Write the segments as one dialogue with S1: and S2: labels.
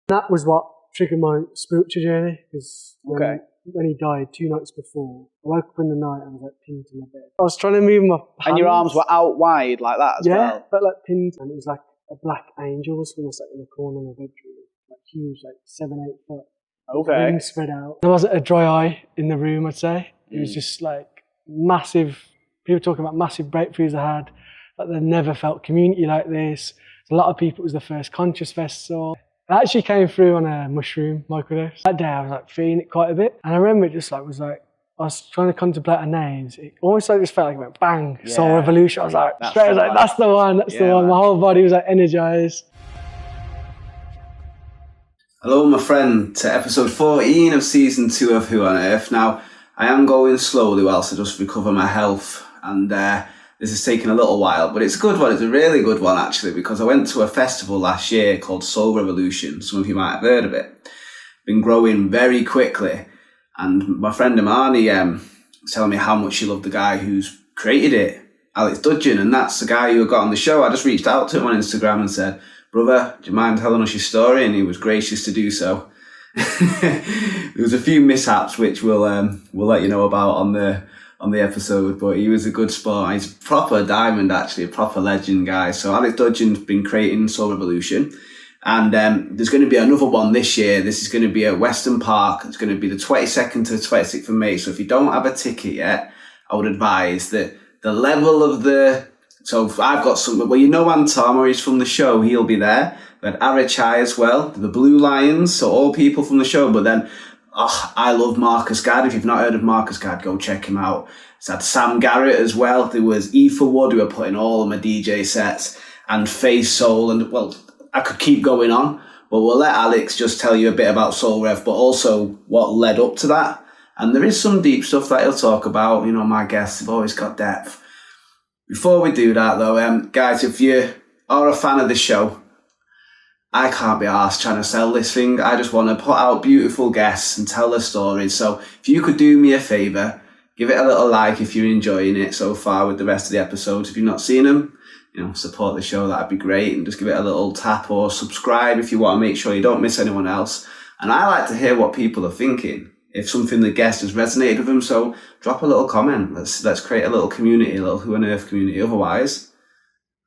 S1: That was what triggered my spiritual journey, because when he died 2 nights before, I woke up in the night and I was like pinned to my bed. I was trying to move my hands.
S2: And your arms were out wide like that as well?
S1: Yeah, but like pinned, and it was like a black angel was almost like in the corner of my bedroom, like huge, like 7-8 foot.
S2: Okay.
S1: Wings spread out. There wasn't a dry eye in the room, I'd say. It was just like massive, people talking about massive breakthroughs I had, like they never felt community like this. A lot of people, it was the first conscious festival. I actually came through on a mushroom microdose. That day I was like feeling it quite a bit. And I remember it just like was like, I was trying to contemplate our names. It almost like just felt like it went bang, soul revolution. I was like, that's the one. That's the one. My whole body was like energized.
S3: Hello, my friend, to episode 14 of season 2 of Who on Earth. Now, I am going slowly whilst I just recover my health, and this is taking a little while, but it's a good one. It's a really good one, actually, because I went to a festival last year called Soul Revolution. Some of you might have heard of it. Been growing very quickly, and my friend Imani was telling me how much she loved the guy who's created it, Alex Dudgon, and that's the guy who got on the show. I just reached out to him on Instagram and said, "Brother, do you mind telling us your story?" And he was gracious to do so. There was a few mishaps which we'll let you know about on the episode, but he was a good sport. He's a proper diamond, actually, a proper legend guy. So Alex Dudgon's been creating Soul Revolution, and there's going to be another one this year. This is going to be at Weston Park. It's going to be the 22nd to the 26th of May. So if you don't have a ticket yet, I would advise that the level of the... So I've got some... Well, you know Anton, he's from the show. He'll be there. We had Arichai as well, the Blue Lions, so all people from the show. But then, I love Marcus Gadd. If you've not heard of Marcus Gadd, go check him out. It's had Sam Garrett as well. There was Aoife Wood, who were putting all of my DJ sets, and Face Soul, and, well, I could keep going on. But we'll let Alex just tell you a bit about Soul Rev, but also what led up to that. And there is some deep stuff that he'll talk about. You know, my guests have always got depth. Before we do that, though, guys, if you are a fan of the show, I can't be arsed trying to sell this thing. I just want to put out beautiful guests and tell their stories. So if you could do me a favour, give it a little like if you're enjoying it so far with the rest of the episodes. If you've not seen them, support the show. That'd be great. And just give it a little tap or subscribe if you want to make sure you don't miss anyone else. And I like to hear what people are thinking. If something the guest has resonated with them, so drop a little comment. Let's create a little community, a little Who on Earth community. Otherwise,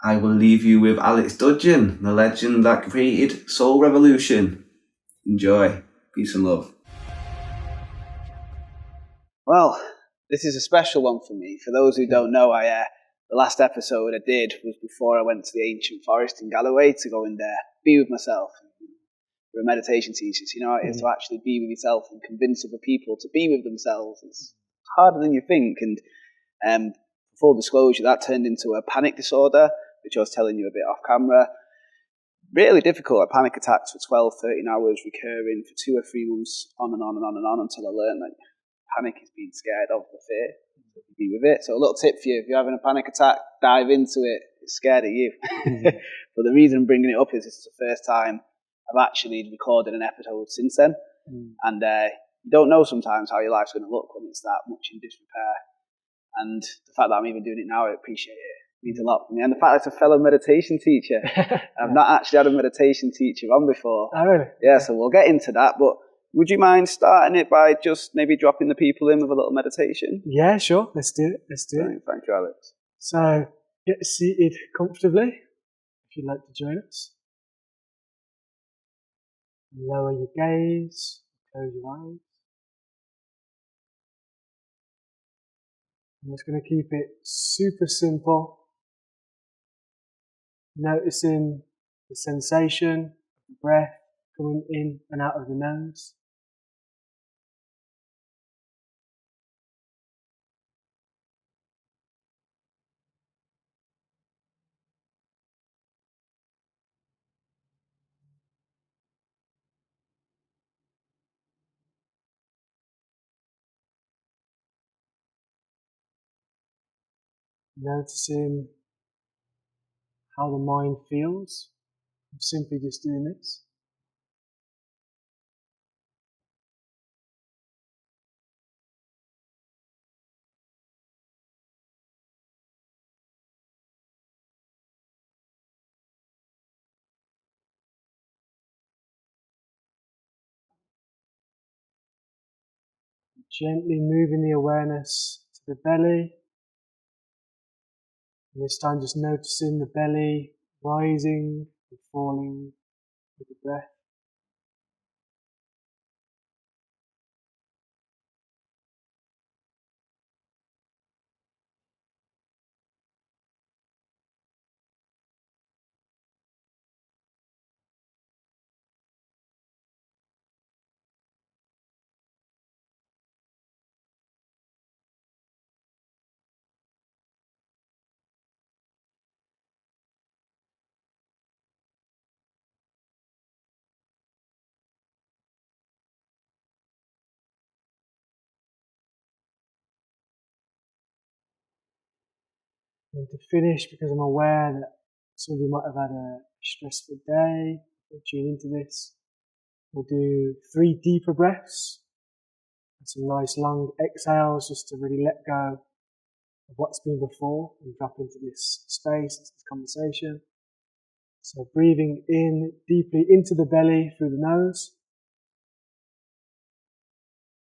S3: I will leave you with Alex Dudgon, the legend that created Soul Revolution. Enjoy. Peace and love.
S2: Well, this is a special one for me. For those who don't know, the last episode I did was before I went to the ancient forest in Galloway to go and be with myself. You're a meditation teacher, so you know how it is to actually be with yourself and convince other people to be with themselves. It's harder than you think. And full disclosure, that turned into a panic disorder, which I was telling you a bit off camera. Really difficult, like panic attacks for 12, 13 hours, recurring for 2 or 3 months, on and on and on and on, until I learned that panic is being scared of the fear. So be with it. So a little tip for you, if you're having a panic attack, dive into it. It's scared of you. But the reason I'm bringing it up is this is the first time I've actually recorded an episode since then. And you don't know sometimes how your life's going to look when it's that much in disrepair. And the fact that I'm even doing it now, I appreciate it. It means a lot for me. And the fact that it's a fellow meditation teacher. I've not actually had a meditation teacher on before.
S1: Oh, really?
S2: Yeah, so we'll get into that. But would you mind starting it by just maybe dropping the people in with a little meditation?
S1: Yeah, sure. Let's do it.
S2: Thank you, Alex.
S1: So get seated comfortably if you'd like to join us. Lower your gaze, close your eyes. I'm just going to keep it super simple. Noticing the sensation of the breath coming in and out of the nose. Noticing how the mind feels. I'm simply just doing this. Gently moving the awareness to the belly. And this time just noticing the belly rising and falling with the breath. And to finish, because I'm aware that some of you might have had a stressful day, we'll tune into this. We'll do 3 deeper breaths and some nice long exhales just to really let go of what's been before and drop into this space, into this conversation. So breathing in deeply into the belly through the nose.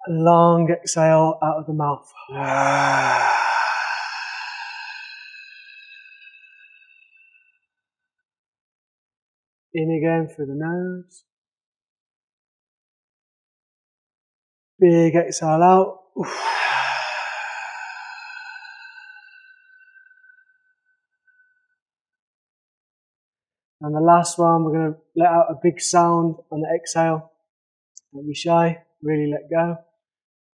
S1: A long exhale out of the mouth. In again through the nose. Big exhale out. And the last one, we're going to let out a big sound on the exhale. Don't be shy, really let go.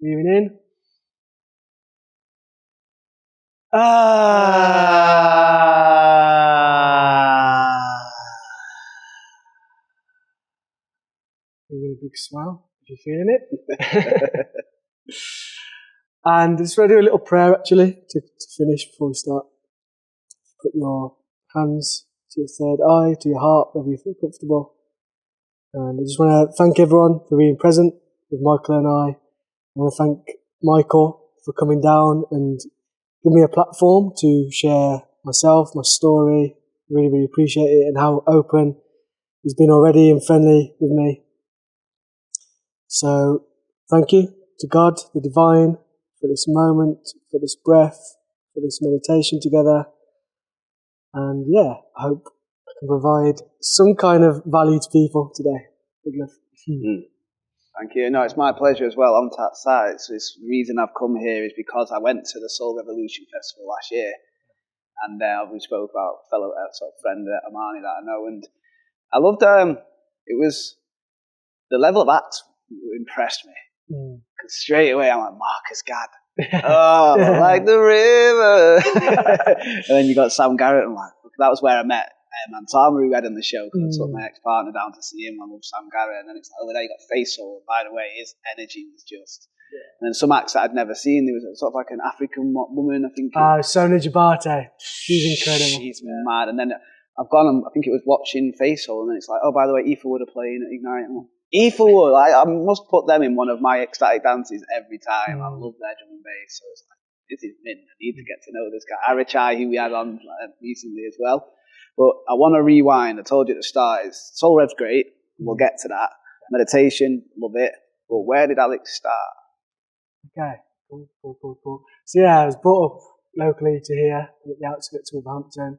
S1: Breathing in. Giving a big smile, if you're feeling it. And just want to do a little prayer actually to finish before we start. Put your hands to your third eye, to your heart, wherever you feel comfortable. And I just want to thank everyone for being present with Michael and I. I want to thank Michael for coming down and giving me a platform to share myself, my story. Really, really appreciate it and how open he's been already and friendly with me. So thank you to God, the divine, for this moment, for this breath, for this meditation together. And yeah, I hope I can provide some kind of value to people today. Big love.
S2: Thank you. No, it's my pleasure as well on that side. So this reason I've come here is because I went to the Soul Revolution Festival last year. And we spoke about a fellow sort of friend, Amani, that I know. And I loved it was the level of acts impressed me. Because straight away I'm like, Marcus Gadd. Oh, like the river. And then you got Sam Garrett, and like, that was where I met Antama, who had on the show, because I took my ex-partner down to see him. I love Sam Garrett. And then it's like, over there you got Faisal. By the way, his energy was just... And then some acts that I'd never seen. There was sort of like an African woman, I think.
S1: Sona Jabate. She's incredible.
S2: She's mad. And then I've gone and I think it was watching Faisal, and then it's like, oh, by the way, Aoife Wood are playing at Ignite. I'm like, Aoife Wood, I must put them in one of my ecstatic dances every time. I love their drum and bass. So it's like, this is mint. I need to get to know this guy. Arachai, who we had on recently as well. But I want to rewind. I told you at the start, Soul Rev's great. We'll get to that. Meditation, love it. But where did Alex start?
S1: Okay, cool. So yeah, I was brought up locally to here, at the outskirts of Wolverhampton.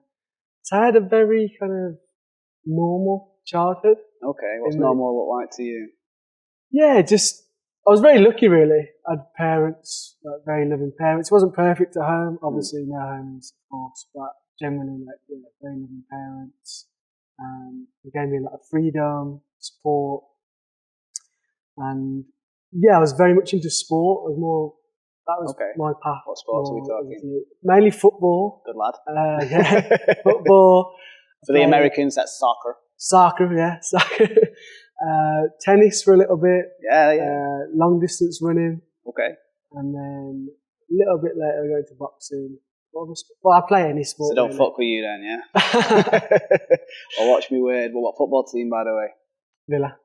S1: So I had a very kind of normal childhood.
S2: Okay, what's normal look like to you?
S1: Yeah, I was very lucky really. I had parents, like very loving parents. It wasn't perfect at home, obviously no homes, of course, but generally very loving parents. They gave me a lot of freedom, support, and yeah, I was very much into sport. That was my path.
S2: What sports are we talking?
S1: Mainly football.
S2: Good lad.
S1: Yeah, football.
S2: For the Americans, that's soccer.
S1: Soccer. Tennis for a little bit.
S2: Yeah.
S1: Long distance running.
S2: Okay.
S1: And then a little bit later, I go into boxing. Well, I play any sport.
S2: So don't
S1: really.
S2: fuck with you then, yeah? Or watch me weird. Well, what football team, by the way?
S1: Villa.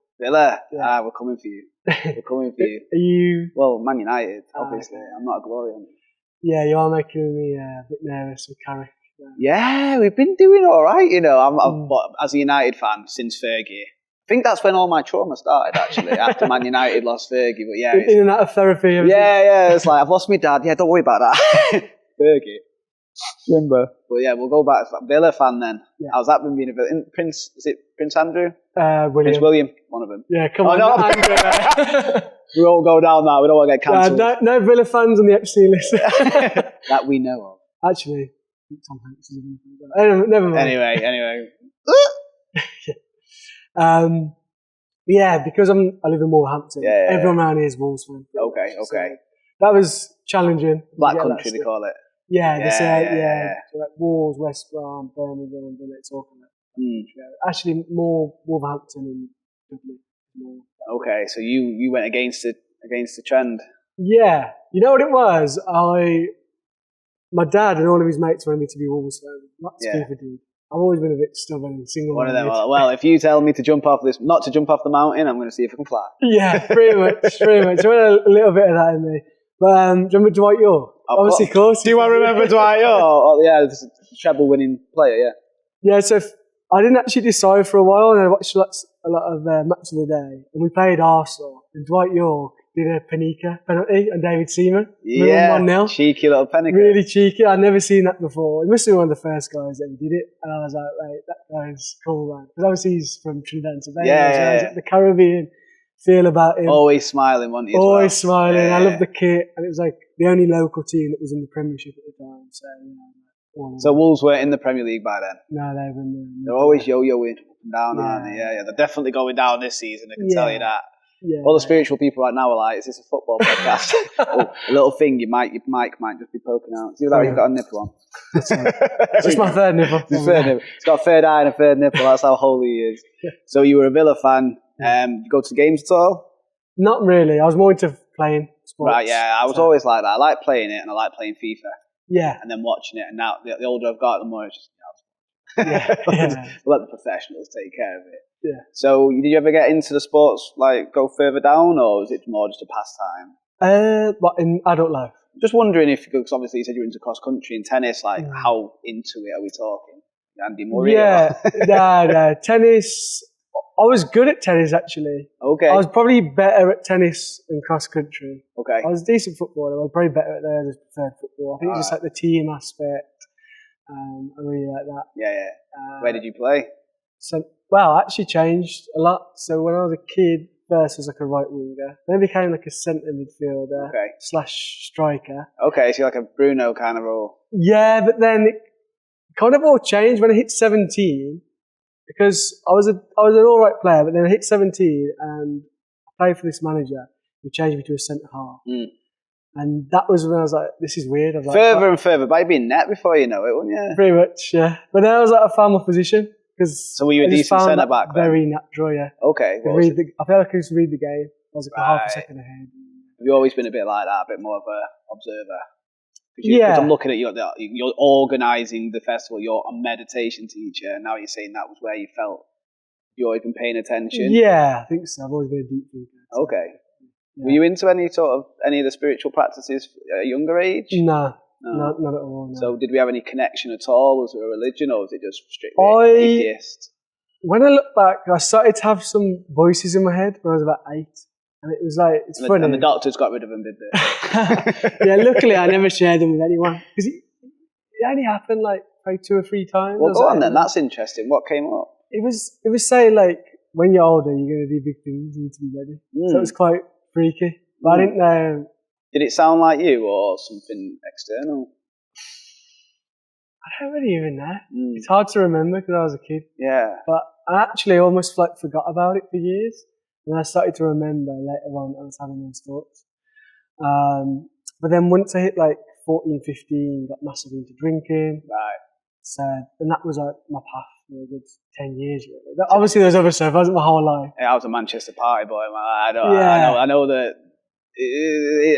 S2: Yeah. We're coming for you.
S1: Are you?
S2: Well, Man United, obviously. Okay. I'm not a glory hunter.
S1: Yeah, you are making me a bit nervous with Carrick.
S2: Yeah, we've been doing all right, you know. But as a United fan, since Fergie, I think that's when all my trauma started, actually, after Man United lost Fergie. But yeah,
S1: In and out of therapy.
S2: yeah. It's like, I've lost my dad. Yeah, don't worry about that. Fergie. Remember. But yeah, we'll go back to Villa fan then. Yeah. How's that been being a Villa? Is it Prince Andrew?
S1: William.
S2: Prince William, one of them.
S1: Yeah, come on.
S2: No. We won't go down that. We don't want to get cancelled.
S1: No Villa fans on the Epstein list.
S2: That we know of.
S1: Actually, Tom Hanks is a Villa fan. Never mind.
S2: Anyway.
S1: Yeah, because I live in Wolverhampton.
S2: Yeah.
S1: Everyone around here is Wolves fan.
S2: Okay.
S1: So that was challenging.
S2: Black country, they call it.
S1: Yeah, they say, so like Wolves, West Brom, Birmingham, and Villa talking about. Actually, more Wolverhampton and Dublin.
S2: Okay, so you went against the trend.
S1: Yeah, you know what it was? My dad and all of his mates wanted me to be Wolves fan. Lots of people did. I've always been a bit stubborn and single.
S2: One of them. Well, if you tell me not to jump off the mountain, I'm going to see if I can fly.
S1: Yeah, pretty much. I went a little bit of that in me. But do you remember Dwight York? Obviously, of course.
S2: Do you want to remember Dwight York? Oh, yeah, this is a treble-winning player, yeah.
S1: Yeah, so I didn't actually decide for a while, and I watched a lot of Match of the Day, and we played Arsenal, and Dwight York did a Panika penalty on David Seaman.
S2: Yeah,
S1: 1-0.
S2: Cheeky little Panika.
S1: Really cheeky. I'd never seen that before. He must have been one of the first guys that did it, and I was like, wait, that guy's cool, man. Because obviously he's from Trinidad and Tobago,
S2: yeah.
S1: The Caribbean feel about him.
S2: Always smiling, wasn't he?
S1: Always smiling. Yeah. I love the kit, and it was like the only local team that was in the Premiership at the time.
S2: So Wolves weren't in the Premier League by then?
S1: No, they were in
S2: They're always yo-yoing up and down, aren't they? Yeah. They're definitely going down this season, I can tell you that.
S1: Yeah.
S2: All the spiritual people right now are like, is this a football podcast? A little thing, your mic might just be poking out. See that? You've got a nipple on.
S1: It's my third nipple.
S2: It's got a third eye and a third nipple. That's how holy he is. Yeah. So you were a Villa fan. You go to the games at all?
S1: Not really. I was more into playing sports.
S2: Right, yeah. I was always like that. I like playing it and I like playing FIFA.
S1: Yeah.
S2: And then watching it. And now, the older I've got, the more it's just, let the professionals take care of it.
S1: Yeah.
S2: So, did you ever get into the sports, like, go further down, or was it more just a pastime?
S1: But in adult life.
S2: Just wondering if, because obviously you said you're into cross country and tennis, like, how into it are we talking? Andy Murray?
S1: Yeah, no. Tennis, I was good at tennis, actually.
S2: Okay.
S1: I was probably better at tennis than cross country.
S2: Okay.
S1: I was a decent footballer. I was probably better at theirs as preferred football. I think it's just like the team aspect. I really like that.
S2: Yeah. Where did you play?
S1: I actually changed a lot. So when I was a kid, first I was like a right winger. Then I became like a centre midfielder / striker.
S2: Okay, so you're like a Bruno kind of role.
S1: Yeah, but then it kind of all changed when I hit 17, because I was an all right player, but then I hit 17 and I played for this manager who changed me to a centre half. And that was when I was like, this is weird. I was
S2: further and further, but you'd be in net before you know it, wouldn't you?
S1: Pretty much, yeah. But then I was like, I found my position.
S2: So were you a decent centre back then?
S1: Very natural, yeah.
S2: Okay.
S1: I feel like I could read the game. I was like half a second ahead.
S2: Have you always been a bit like that, a bit more of an observer? Because I'm looking at you're organising the festival, you're a meditation teacher, and now you're saying that was where you felt you've always been paying attention.
S1: Yeah, I think so. I've always been a deep thinker.
S2: Okay. Yeah. Were you into any of the spiritual practices at a younger age?
S1: No. Not at all. No.
S2: So did we have any connection at all? Was there a religion, or was it just strictly atheist?
S1: When I look back, I started to have some voices in my head when I was about 8. And it was like, it's funny.
S2: And the doctors got rid of them, did they?
S1: Yeah, luckily I never shared them with anyone. Because it only happened like 2 or 3 times.
S2: Well, go on then. That's interesting. What came up?
S1: It was saying like, when you're older, you're going to do big things. You need to be ready. So it was quite freaky. But I didn't know. Did
S2: it sound like you or something external?
S1: I don't really even know. It's hard to remember because I was a kid.
S2: Yeah.
S1: But I actually almost forgot about it for years. And I started to remember later on I was having those thoughts. But then once I hit like 14, 15, got massively into drinking.
S2: Right.
S1: So, and that was like my path for a good 10 years really. But obviously there's other stuff. It wasn't my whole life.
S2: Yeah, I was a Manchester party boy. I know that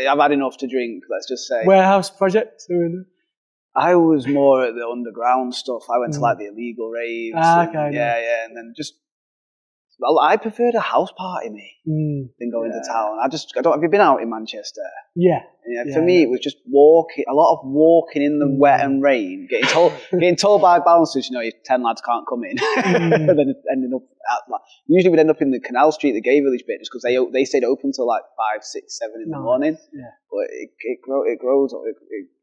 S2: I've had enough to drink, let's just say.
S1: Warehouse projects?
S2: I was more at the underground stuff. I went to like the illegal raves. Yeah. And then just, I preferred a house party, than going to town. Have you been out in Manchester?
S1: Yeah.
S2: Yeah, for me, it was just walking, a lot of walking in the wet and rain, getting told by bouncers, you know, 10 lads can't come in, and then ending up usually we'd end up in the Canal Street, the Gay Village bit, just because they stayed open till like 5, 6, 7 in the morning.
S1: Yeah.
S2: But it grows,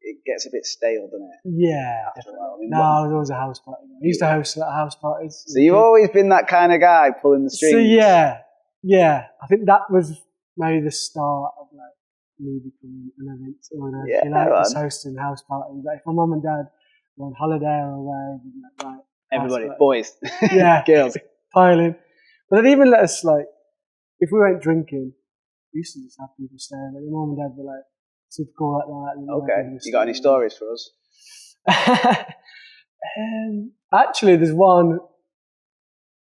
S2: it gets a bit stale, doesn't it?
S1: Yeah.
S2: After a while. I mean,
S1: I was always a house party guy. I used to host a lot of house parties.
S2: So you've always been that kind of guy pulling the strings.
S1: So yeah. I think that was maybe the start of like me becoming an event organizer. Just hosting house parties. Like if my mum and dad were on holiday or away, like, right,
S2: everybody, boys, girls,
S1: piling. But they'd even let us, like, if we went drinking, we used to just have people staying. Like, my mum and dad were like super cool like that.
S2: Okay, you got any stories for us?
S1: Actually, there's one.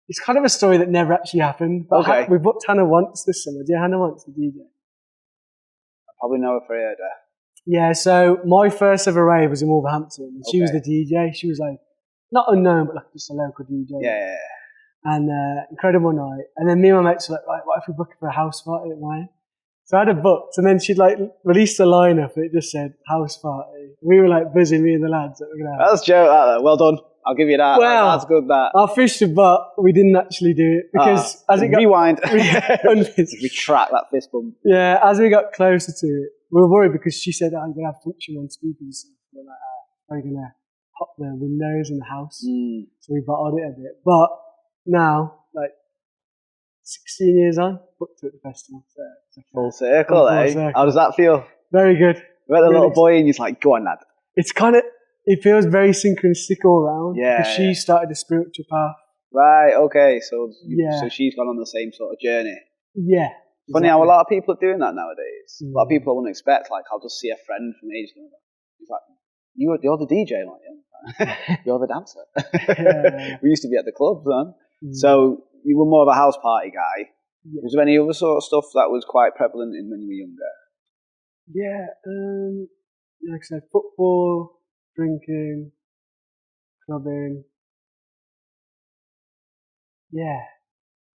S1: It's kind of a story that never actually happened. But we booked Hannah once this summer. Do you know Hannah once, the DJ?
S2: I probably know her for her.
S1: Yeah, so my first ever rave was in Wolverhampton. And she was the DJ. She was like, not unknown, but like just a local DJ.
S2: Yeah.
S1: And incredible night. And then me and my mates were like, right, what if we book for a house party at mine? So I had it booked, and then she'd like released a lineup, and it just said house party. We were like buzzing, me and the lads, that we're gonna have.
S2: That's Joe. Well done. I'll give you that.
S1: Well,
S2: that's good. That
S1: I fished a butt. We didn't actually do it because as it got
S2: rewind, retract that fist bump.
S1: Yeah, as we got closer to it, we were worried because she said, "I'm gonna have function on speakers." And stuff. We're like, "Are we gonna pop the windows in the house?" So we bottled it a bit, but now, like 16 years on, booked at the festival. So it's
S2: full circle, eh?
S1: Circle.
S2: How does that feel?
S1: Very good.
S2: You're the little boy, and you're like, "Go on, lad."
S1: It's kind of. It feels very synchronistic all around.
S2: Yeah.
S1: Because she started a spiritual path.
S2: Right, okay. So she's gone on the same sort of journey.
S1: Yeah.
S2: Funny how a lot of people are doing that nowadays. A lot of people I wouldn't expect. Like, I'll just see a friend from ages ago. He's like, you're the DJ, aren't you? You're the dancer. Yeah. We used to be at the clubs, man. So you were more of a house party guy. Yeah. Was there any other sort of stuff that was quite prevalent in when you were younger?
S1: Yeah. Like I said, football, drinking, clubbing. Yeah.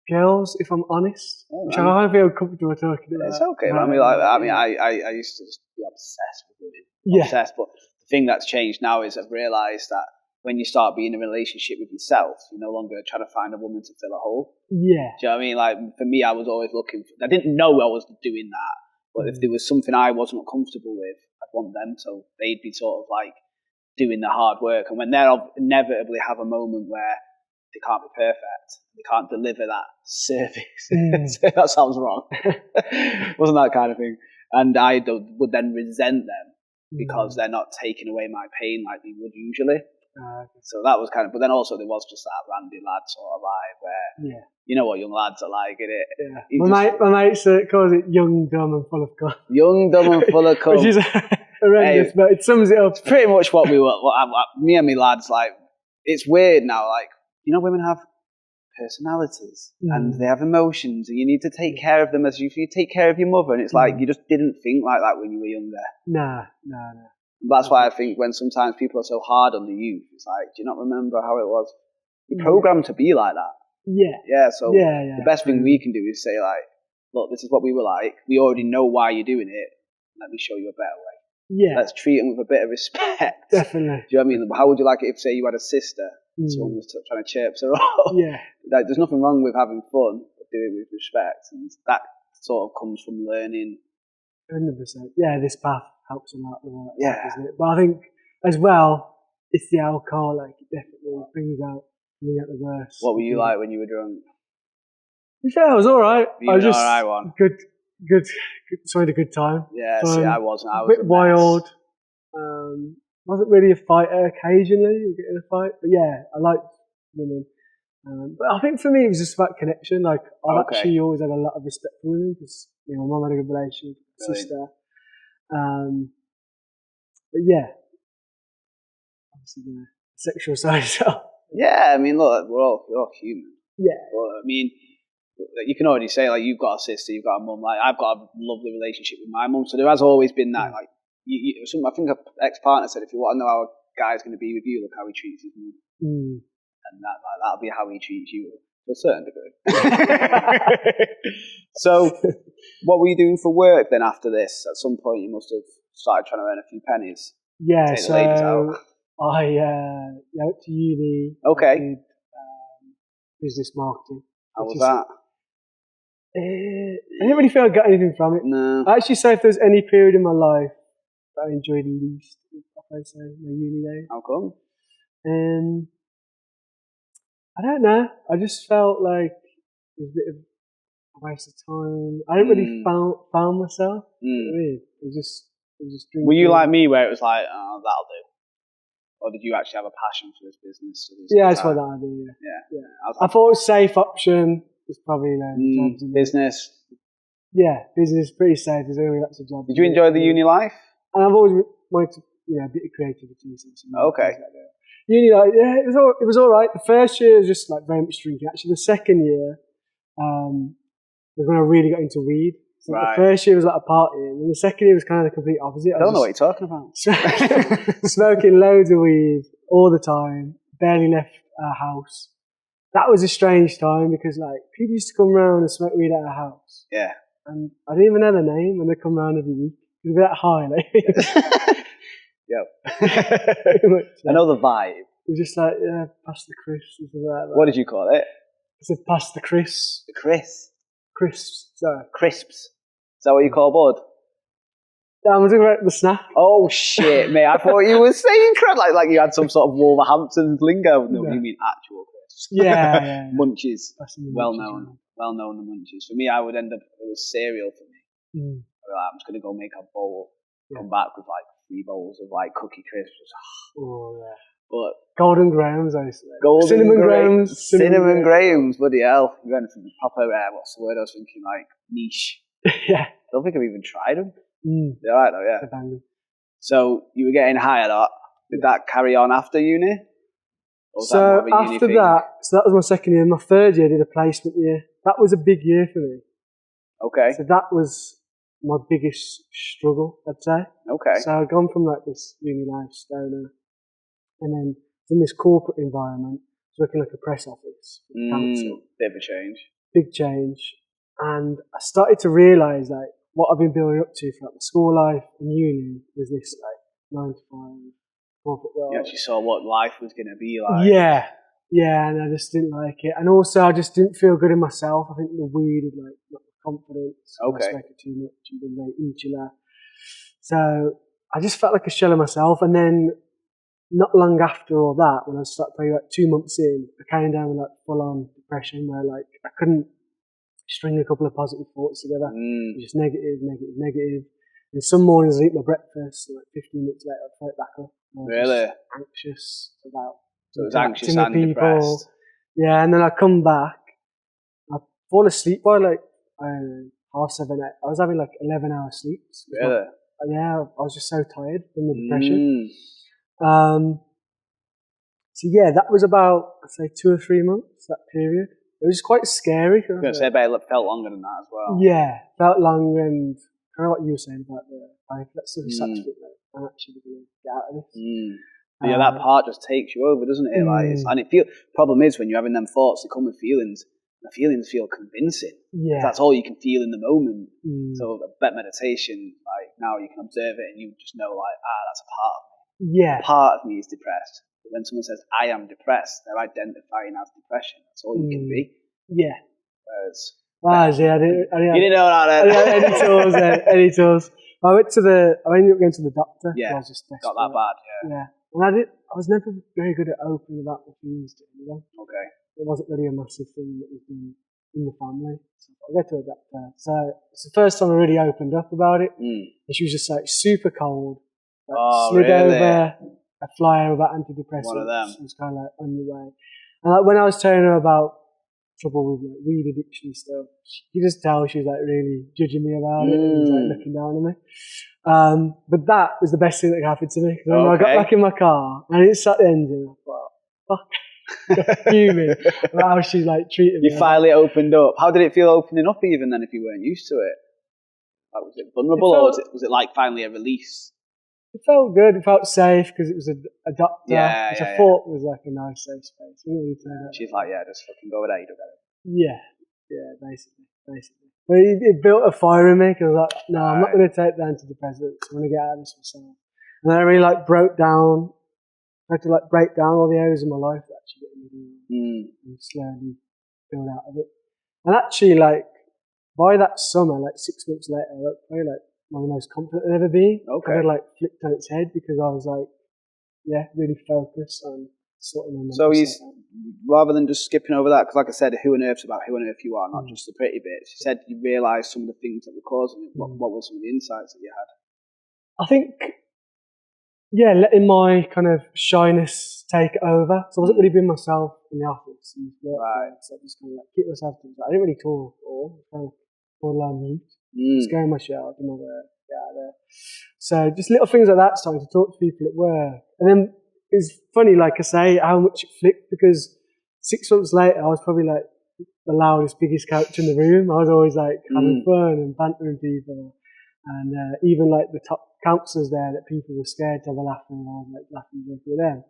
S1: Girls, if I'm honest. Which I don't feel comfortable talking about.
S2: It's okay. I used to just be obsessed with women.
S1: Yeah.
S2: Obsessed. But the thing that's changed now is I've realised that when you start being in a relationship with yourself, you're no longer trying to find a woman to fill a hole.
S1: Yeah.
S2: Do you know what I mean? Like, for me, I was always looking for... I didn't know I was doing that. But if there was something I wasn't comfortable with, I'd want them to... They'd be sort of like doing the hard work. And when they'll inevitably have a moment where they can't be perfect, they can't deliver that service. That sounds wrong. Wasn't that kind of thing. And I would then resent them because they're not taking away my pain like they would usually. So that was kind of... But then also there was just that randy lad sort of vibe where... Yeah. You know what young lads are like, innit?
S1: Yeah. My mate calls it young, dumb and full of cum.
S2: Young, dumb and full of cum.
S1: Which is horrendous, but it sums it up.
S2: It's pretty much what we were... me and me lads, like... It's weird now, like... You know, women have personalities and they have emotions, and you need to take care of them as if you take care of your mother. And it's like you just didn't think like that when you were younger.
S1: No.
S2: That's why I think when sometimes people are so hard on the youth, it's like, do you not remember how it was? You're programmed to be like that. Yeah. So the best thing we can do is say, like, look, this is what we were like. We already know why you're doing it. Let me show you a better way. Yeah. Let's treat them with a bit of respect.
S1: Definitely.
S2: Do you know what I mean? How would you like it if, say, you had a sister? Someone was trying to chirps her off. Yeah. Like, there's nothing wrong with having fun, but do it with respect. And that sort of comes from learning.
S1: 100%. Yeah, this path helps a lot. Isn't it? But I think, as well, it's the alcohol. Like, it definitely brings out the worst.
S2: What were you like when you were drunk?
S1: Yeah, I was all right.
S2: I was just all right one.
S1: Good. So I had a good time.
S2: Yeah, see, I wasn't. I was
S1: a bit wild. Wasn't really a fighter. Occasionally, you get in a fight, but yeah, I liked women. But I think for me, it was just about connection. Like, I've actually always had a lot of respect for women because my mum had a good relationship with my sister. But yeah, obviously the sexual side as well.
S2: Yeah, I mean, look, we're all human.
S1: Yeah.
S2: But, I mean, you can already say, like, you've got a sister, you've got a mum. Like, I've got a lovely relationship with my mum, so there has always been that. Like, I think an ex-partner said, if you want to know how a guy's going to be with you, look how he treats his mum. And that'll be how he treats you. To a certain degree. So, what were you doing for work then after this? At some point, you must have started trying to earn a few pennies.
S1: Yeah,
S2: Take the ladies out.
S1: I went to uni.
S2: Okay.
S1: I did business marketing.
S2: How was that?
S1: I didn't really feel I got anything from it.
S2: No.
S1: I actually say if there's any period in my life that I enjoyed least, I'd say my uni days.
S2: How come?
S1: I don't know. I just felt like it was a bit of a waste of time. I didn't really found myself. You know what I mean? It was just drinking.
S2: Were you like me, where it was like, oh, that'll do? Or did you actually have a passion for this business?
S1: Yeah, that's what I do. Yeah. I thought it was a safe option. It's probably jobs in
S2: business.
S1: Yeah, business is pretty safe. There's only lots of jobs.
S2: Did you enjoy the uni life?
S1: And I've always wanted to, a bit of creativity.
S2: Okay.
S1: Uni life, yeah, it was all right. The first year was just like very much drinking. Actually, the second year was when I really got into weed. So the first year was like a party, and the second year was kind of the complete opposite.
S2: I don't know what you're talking about.
S1: Smoking loads of weed all the time, barely left our house. That was a strange time because like people used to come round and smoke weed at our house.
S2: Yeah.
S1: And I didn't even know their name when they come round every week. It was that high, like.
S2: Yep. I know the vibe.
S1: It was just like, yeah, pass the crisps or something like that.
S2: What did you call it?
S1: I said, pass the crisps.
S2: The crisps?
S1: Crisps, sorry.
S2: Crisps. Is that what you call bud?
S1: Yeah, I was talking about the snack.
S2: Oh, shit, mate. I thought you were saying crap like you had some sort of Wolverhampton lingo. No, you mean actual crisps.
S1: Yeah.
S2: Munchies. Well
S1: munchies,
S2: known. Well known, the munchies. For me, I would end up, it was cereal for me. I'm just going to go make a bowl. Come back with like 3 bowls of like cookie crisps.
S1: Oh, yeah.
S2: But
S1: Golden Grahams, I used to
S2: Golden
S1: Cinnamon Grahams.
S2: Cinnamon Grahams, bloody hell. You went from proper, what's the word I was thinking, like, niche.
S1: Yeah.
S2: I don't think I've even tried them. They're alright though, yeah. So, you were getting high a lot. Did that carry on after uni?
S1: So, after that, so that was my second year. My third year, I did a placement year. That was a big year for me.
S2: Okay.
S1: So, that was my biggest struggle, I'd say.
S2: Okay.
S1: So, I'd gone from like this uni life, stoner, and then in this corporate environment, working like a press office, council.
S2: Bit of a change.
S1: Big change. And I started to realise like what I've been building up to throughout my school life and uni was this like 9 to 5 corporate world.
S2: You actually saw what life was going to be like.
S1: Yeah, and I just didn't like it. And also I just didn't feel good in myself. I think the weed had like knocked my confidence.
S2: Okay.
S1: I smoked too much and been very insular. So I just felt like a shell of myself. And then not long after all that, when I started probably like 2 months in, I came down with like full on depression where like I couldn't string a couple of positive thoughts together. Just negative. And some mornings I eat my breakfast, and like 15 minutes later I'd throw it back up.
S2: Really?
S1: Anxious about.
S2: So it was anxious and depressed.
S1: Yeah, and then I come back, I fall asleep by like 7:30. I was having like 11-hour sleeps.
S2: Really?
S1: Yeah, I was just so tired from the depression. So yeah, that was about, I'd say 2 or 3 months, that period. It was quite scary.
S2: I was going to say, I bet it felt longer than that as well.
S1: Yeah, felt long, and kind of what you were saying about let's sort of saturate it. I'm actually going to get out of this.
S2: Yeah, that part just takes you over, doesn't it? And problem is when you're having them thoughts, they come with feelings. The feelings feel convincing.
S1: Yeah,
S2: that's all you can feel in the moment. So I bet meditation, like now you can observe it and you just know, like, that's a part of me.
S1: Yeah,
S2: part of me is depressed. But when someone says I am depressed, they're identifying as depression. That's all you can be.
S1: Yeah.
S2: Whereas,
S1: I
S2: didn't know that.
S1: I didn't have any tools. I ended up going to the doctor.
S2: Yeah,
S1: I was just
S2: got that bad.
S1: Yeah, and I was never very good at opening about my feelings to anyone.
S2: Okay.
S1: It wasn't really a massive thing that was done in the family. So I go to a doctor. So it's the first time I really opened up about it. And she was just like super cold. Slid over a flyer about antidepressants.
S2: One of them.
S1: It was kind of like on the way. And like when I was telling her about trouble with like weed addiction and stuff, you just tell she was like really judging me about it and was like looking down on me. But that was the best thing that happened to me. Because when I got back in my car and it sat the engine, I thought, fuck. Fuming about how she like treated me.
S2: You finally opened up. How did it feel opening up even then if you weren't used to it? Like, was it vulnerable or was it like finally a release?
S1: It felt good. It felt safe because it was a doctor,
S2: Yeah,
S1: which
S2: yeah,
S1: I thought was like a nice safe space. We didn't really turn out.
S2: She's like, yeah, just fucking go with that, you don't get it.
S1: Yeah, basically. But it built a fire in me because I was like, no, I'm not going to take the antidepressants. I'm going to get out of this myself. And then I really like broke down. I had to like break down all the areas of my life that actually get me down and slowly build out of it. And actually, like by that summer, like 6 months later, I was probably like one of the most confident I've ever been.
S2: Okay.
S1: I like flipped on its head because I was like, really focused on sorting my
S2: So
S1: mental
S2: you,
S1: state out.
S2: rather than just skipping over that, because like I said, who on earth's about who on earth you are, not just the pretty bits. You said you realised some of the things that were causing it. What were some of the insights that you had?
S1: I think, letting my kind of shyness take over. So I wasn't really being myself in the office.
S2: Right.
S1: So I just kind of like keep myself to myself. I didn't really talk or kind of borderline mute. Just go in my shower, do my work, get out of there. So just little things like that, starting to talk to people at work. And then it's funny, like I say, how much it flipped because 6 months later, I was probably like the loudest, biggest couch in the room. I was always like having fun and bantering people. And even like the top counsellors there that people were scared to have a laugh with, I was like laughing with them.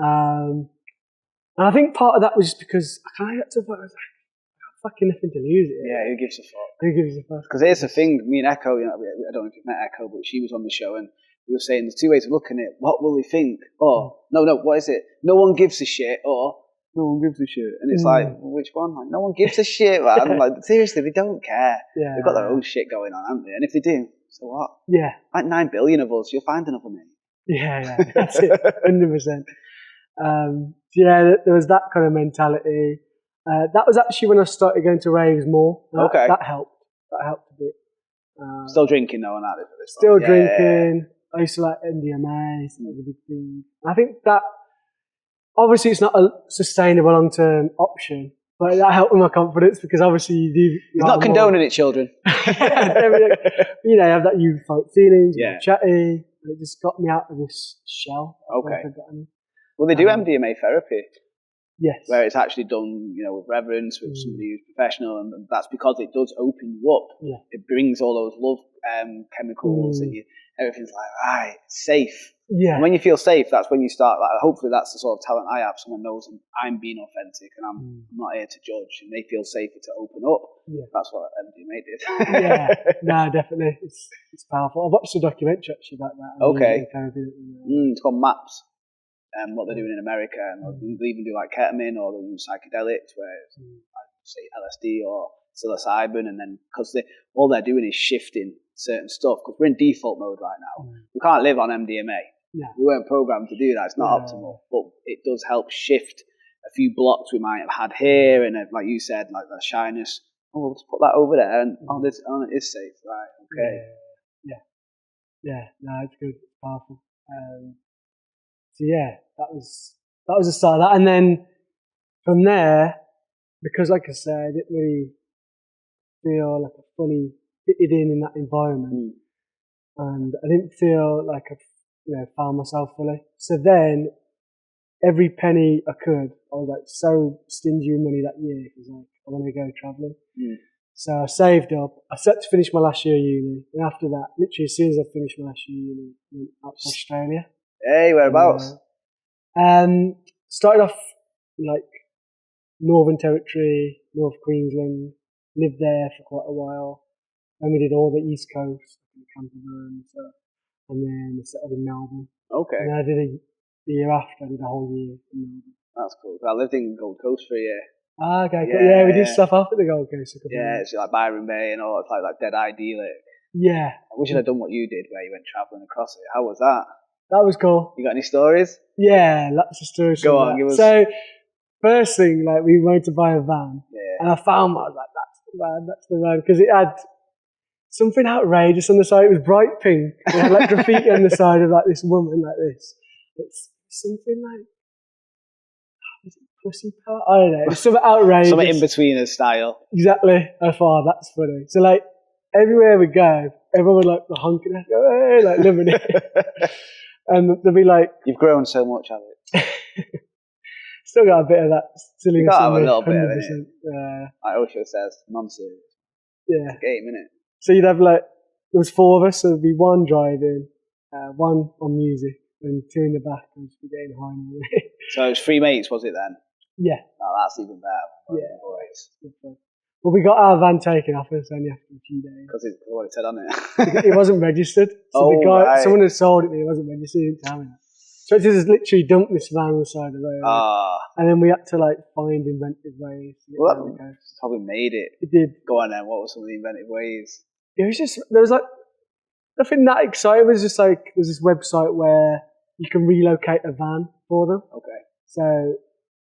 S1: And I think part of that was just because I kind of got to the point where I was like, I got fucking nothing to lose it.
S2: Yeah, who gives a fuck?
S1: Who gives a fuck?
S2: Because here's the thing, me and Echo, I don't know if you've met Echo, but she was on the show and we were saying there's two ways of looking at it. What will they think? Or, no, what is it? No one gives a shit, or no one gives a shit. And it's like, well, which one? Like, no one gives a shit, man. Like, seriously, they don't care.
S1: Yeah.
S2: They've got their own shit going on, haven't they? And if they do, so what?
S1: Yeah.
S2: Like 9 billion of us, you'll find another me.
S1: Yeah, that's it, 100%. There was that kind of mentality. That was actually when I started going to raves more.
S2: Okay.
S1: That helped. That helped a bit.
S2: Still drinking though, and that is this
S1: Still
S2: one.
S1: drinking. I used to like MDMA. So that was a big thing. I think that obviously it's not a sustainable long-term option, but that helped with my confidence because obviously you do.
S2: He's not condoning it, children.
S1: You have that euphoric feelings,
S2: Yeah.
S1: chatty. And it just got me out of this shell.
S2: Okay. Well, they do MDMA therapy.
S1: Yes.
S2: Where it's actually done, with reverence, with somebody who's professional, and that's because it does open you up.
S1: Yeah.
S2: It brings all those love chemicals, and everything's like, right, it's safe.
S1: Yeah.
S2: And when you feel safe, that's when you start. Like, hopefully, that's the sort of talent I have. Someone knows I'm being authentic, and I'm not here to judge, and they feel safer to open up. Yeah. That's what MDMA did.
S1: Yeah. No, definitely, it's powerful. I watched a documentary actually about that.
S2: Okay. It's called Maps. What they're doing in America, and they'll even do like ketamine, or they'll use psychedelics, where I'd say LSD or psilocybin, and then because all they're doing is shifting certain stuff. Because we're in default mode right now, we can't live on MDMA. Yeah. We weren't programmed to do that. It's not optimal, but it does help shift a few blocks we might have had here, and like you said, like the shyness. Oh, we'll just put that over there, and it is safe, right? Okay.
S1: Yeah. No, it's good. It's powerful. So that was the start of that. And then from there, because like I said, I didn't really feel like I fully fitted in that environment. And I didn't feel like I found myself fully. So then every penny I could, I was like so stingy with money that year because like I wanted to go travelling. So I saved up. I set to finish my last year of uni. And after that, literally as soon as I finished my last year of uni, I went out to Australia.
S2: Hey, whereabouts?
S1: Started off like Northern Territory, North Queensland, lived there for quite a while. Then we did all the East Coast, the camper van stuff, and then I settled in Melbourne.
S2: Okay.
S1: And then I did the year after, I did a whole year in Melbourne.
S2: That's cool. I lived in Gold Coast for a year.
S1: Okay, cool. Yeah, we did stuff off at the Gold Coast.
S2: It's like Byron Bay and all. It's like Dead Idyllic.
S1: Yeah.
S2: I wish I'd done what you did, where you went travelling across it. How was that?
S1: That was cool.
S2: You got any stories?
S1: Yeah, lots of stories.
S2: Go on, give us.
S1: So, first thing, like we wanted to buy a van, and I found one. I was like, that's the van, because it had something outrageous on the side. It was bright pink. It had like graffiti on the side of like this woman, like this. It's something like, was it pussy part? I don't know. It's something outrageous.
S2: Something in between style.
S1: Exactly. I thought that's funny. So like everywhere we go, everyone would like honking and go, hey, like loving it. And they'll be like,
S2: you've grown so much, Alex.
S1: Still got a bit of that silliness.
S2: You got to have a little bit of it. Like Osho says, non-serious.
S1: Yeah.
S2: It's a game, innit?
S1: So you'd have like, there was 4 of us, so there'd be one driving, one on music, and two in the back. I was getting high on it.
S2: So it was 3 mates, was it then?
S1: Yeah.
S2: Oh, that's even better.
S1: Yeah.
S2: Boys.
S1: Good fun. Well, we got our van taken off us only after a few days.
S2: Because it's what it said on it.
S1: It wasn't registered. So
S2: Oh,
S1: the guy,
S2: right.
S1: someone had sold it, but it wasn't registered. He didn't tell me that. So it just literally dumped this van on the side of the road.
S2: Ah.
S1: And then we had to like find inventive ways to get
S2: Well,
S1: down the coast.
S2: probably made it.
S1: It did.
S2: Go on then, what were some of the inventive ways?
S1: It was just, there was like nothing that exciting. It was just like, there's this website where you can relocate a van for them.
S2: Okay.
S1: So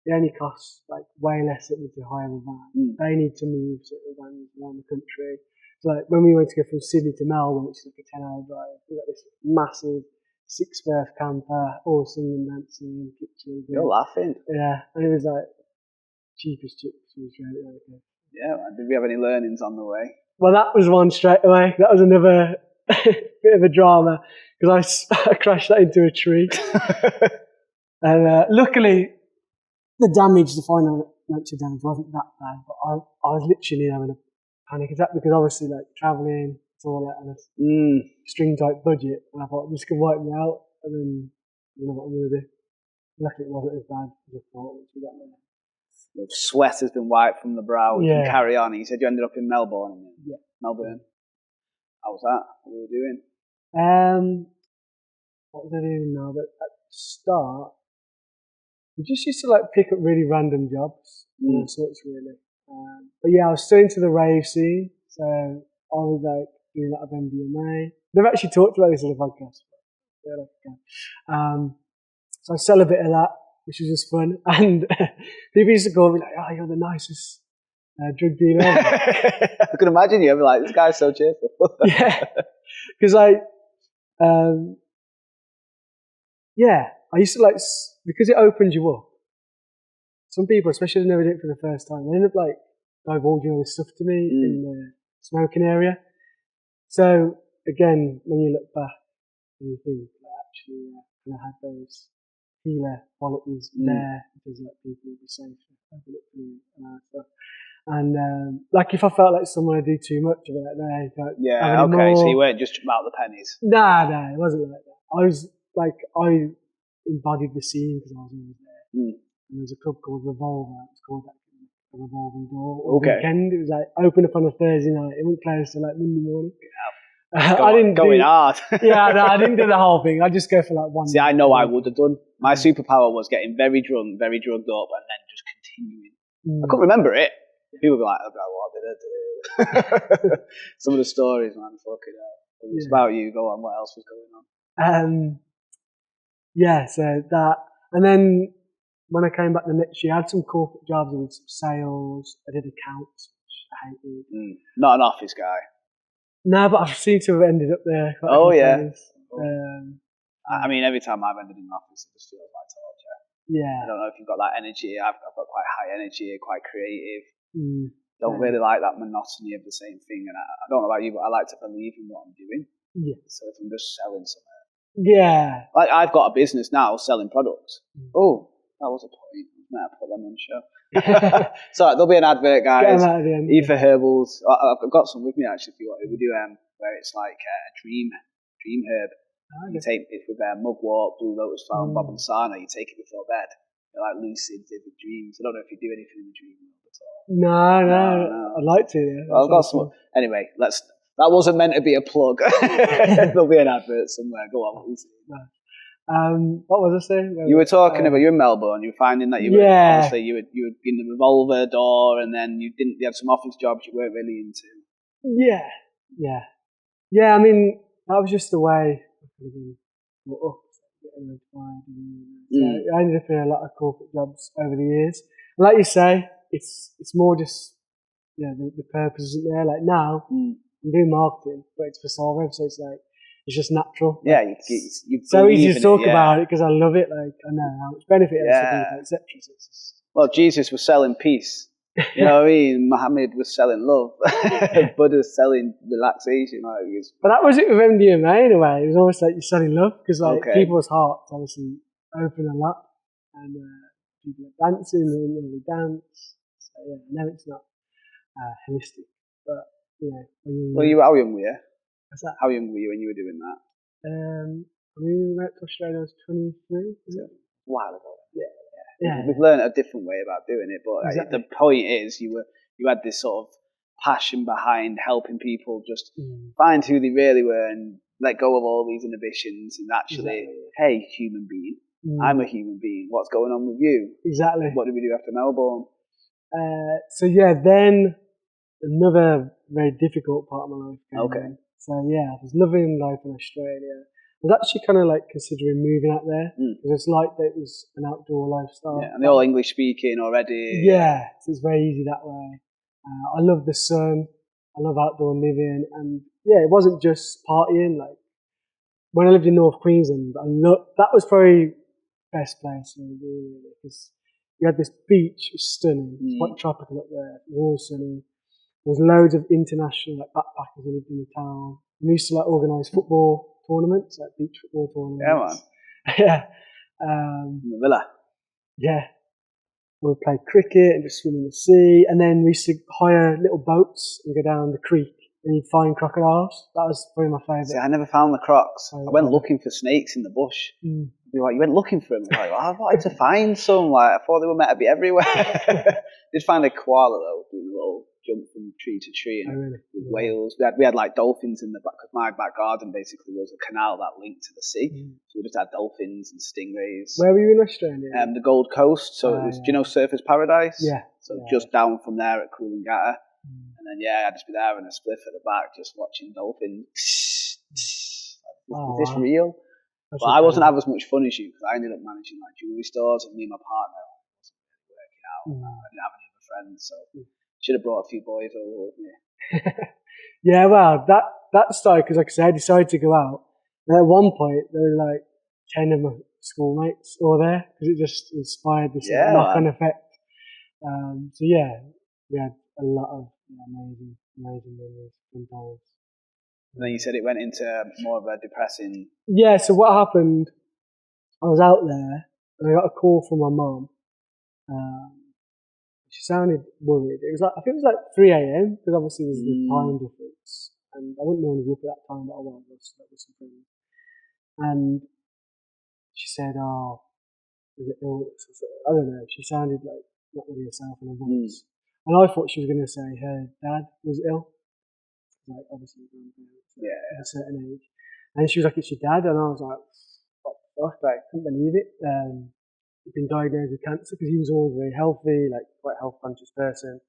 S1: it only costs like way less than to hire a van. They need to move certain vans around the country. So like when we went to go from Sydney to Melbourne, which is like a 10-hour drive, we got this massive 6-berth camper, all singing, dancing, kitchen.
S2: You're laughing.
S1: Yeah, and it was like cheap as chips. It was really, really good.
S2: Yeah, man. Did we have any learnings on the way?
S1: Well, that was one straight away. That was another bit of a drama because I crashed that into a tree. And luckily, the damage, the financial damage wasn't that bad, but I was literally having a panic attack because obviously, like, travelling, it's all like on a string-type budget, and I thought, this could wipe me out, and then I don't know what I'm going to do. Luckily, it wasn't as bad as I thought once we got there.
S2: The sweat has been wiped from the brow. You
S1: Yeah.
S2: can carry on. You said you ended up in Melbourne.
S1: Yeah.
S2: Melbourne. How was that? What were you doing?
S1: What was I doing now? But at the start, we just used to like pick up really random jobs, all sorts really. But yeah, I was still into the rave scene, so I was like doing a lot of MDMA. They've actually talked about this on the podcast. So I sell a bit of that, which was just fun. And people used to call me like, "Oh, you're the nicest drug dealer ever."
S2: I can imagine you. I'd be like, this guy's so cheerful.
S1: Yeah, because I used to like, because it opens you up. Some people, especially if they never did it for the first time, they end up like divulging all this stuff to me in the smoking area. So again, when you look back and you think like, actually, I had those healer qualities there because like people would be safe to open up to me and stuff. And like if I felt like someone would do too much of it, they can't
S2: Yeah,
S1: have any
S2: okay.
S1: more.
S2: So you weren't just about the pennies.
S1: Nah, it wasn't like that. I was like, I embodied the scene because I was always there. And there was a club called Revolver. It was called like a revolving door.
S2: Okay.
S1: Weekend. It was like open up on a Thursday night. It wouldn't close till like Monday morning.
S2: I didn't going hard.
S1: Yeah, no, I didn't do the whole thing. I just go for like one.
S2: See, I know I would have done. My superpower was getting very drunk, very drugged up, and then just continuing. I couldn't remember it. People would be like, "Oh, what did I do?" Some of the stories, man, fucking hell. It was about you. Go on. What else was going on?
S1: Yeah, so that, and then when I came back the next year, I had some corporate jobs. I did some sales. I did accounts, which I hated.
S2: Not an office guy.
S1: No, but I seem to have ended up there.
S2: Oh, yeah.
S1: I
S2: I mean, every time I've ended in an office, it just feels like torture.
S1: Yeah.
S2: I don't know if you've got that energy. I've got quite high energy, quite creative. Don't really like that monotony of the same thing. And I don't know about you, but I like to believe in what I'm doing.
S1: Yeah.
S2: So if I'm just selling something.
S1: Yeah.
S2: Like I've got a business now selling products. Oh, that was a point. I might have put them on the show. So there'll be an advert, guys. Ether Herbals. I've got some with me actually. If you want, we do where it's like a dream herb. You take it with mugwort, blue lotus flower, Bob and Sana. You take it before bed. They're like lucid, vivid dreams. I don't know if you do anything in the dream world at all.
S1: No. I'd like to. Yeah.
S2: Well, I've got some. Anyway, that wasn't meant to be a plug. There'll be an advert somewhere. Go on.
S1: What was I saying?
S2: You were talking about you're in Melbourne. You were finding that you were obviously you were in the revolver door, and then you had some office jobs you weren't really into.
S1: Yeah. I mean, that was just the way I could have been brought up. So I ended up in a lot of corporate jobs over the years. And like you say, it's more just the purpose isn't there. Like now, I'm doing marketing, but it's for Solrev, so it's like it's just natural.
S2: Yeah, you
S1: so easy to talk about it because I love it. Like I know how much benefit it has to people, etc. So
S2: well, Jesus was selling peace. You know what I mean? Muhammad was selling love. Buddha's selling relaxation.
S1: But that was it with MDMA in a way. It was almost like you're selling love because like people's hearts obviously open a lot, and people are dancing and they dance. So yeah, I know it's not holistic, but when
S2: how young were you?
S1: What's that?
S2: How young were you when you were doing that?
S1: I mean, we went to Australia when I was 23.
S2: A while ago.
S1: Yeah.
S2: We've learned a different way about doing it, but
S1: Exactly.
S2: the point is you had this sort of passion behind helping people just find who they really were and let go of all these inhibitions and actually, hey, human being, I'm a human being. What's going on with you?
S1: Exactly.
S2: What did we do after Melbourne?
S1: So yeah, then another very difficult part of my life came
S2: Okay.
S1: in. So yeah, I was loving life in Australia. I was actually kind of like considering moving out there because it's like that it was an outdoor lifestyle.
S2: Yeah, and they're all English speaking already.
S1: Yeah, so it's very easy that way. I love the sun. I love outdoor living, and yeah, it wasn't just partying. Like when I lived in North Queensland, that was probably the best place to do really because you had this beach, it was stunning. It's quite tropical up there. It was all sunny. There was loads of international like backpackers who lived in the town. We used to like organise football tournaments, like beach football tournaments.
S2: Yeah, man.
S1: Yeah.
S2: In the villa.
S1: Yeah. We would play cricket and just swim in the sea. And then we used to hire little boats and go down the creek and you'd find crocodiles. That was probably my favourite.
S2: See, I never found the crocs. I went looking for snakes in the bush. You're like, you went looking for them. Like, I wanted to find some. Like, I thought they were meant to be everywhere. Did find a koala though, doing a little jump from tree to tree, and with whales. We had like dolphins in the back because my back garden basically was a canal that linked to the sea. So we just had dolphins and stingrays.
S1: Where were you in Australia?
S2: The Gold Coast. So it was, do you know Surfers Paradise?
S1: Yeah.
S2: So just down from there at Coolangatta. And then I'd just be there in a spliff at the back, just watching dolphins. Is this real? But I wasn't having as much fun as you because I ended up managing like jewelry stores, and me and my partner wasn't really working out. I didn't have any other friends, so should have brought a few boys over with me.
S1: Yeah, well, that started because, like I said, I decided to go out. And at one point, there were like 10 of my schoolmates all there because it just inspired this knock-on effect. So yeah, we had a lot of amazing memories, fun times.
S2: And then you said it went into more of a depressing...
S1: Yeah, so what happened, I was out there and I got a call from my mum. She sounded worried. It was like, I think it was like 3 a.m. because obviously there's the time difference. And I wouldn't normally be up at that time, but I was. That was something. And she said, "Oh, is it illness?" I don't know. She sounded like not really herself in her voice. And I thought she was going to say her dad was ill. Like obviously grandparents at a certain age. And she was like, "It's your dad," and I was like, "What the fuck?" Like, couldn't believe it. He'd been diagnosed with cancer because he was always very healthy, like quite a health conscious person.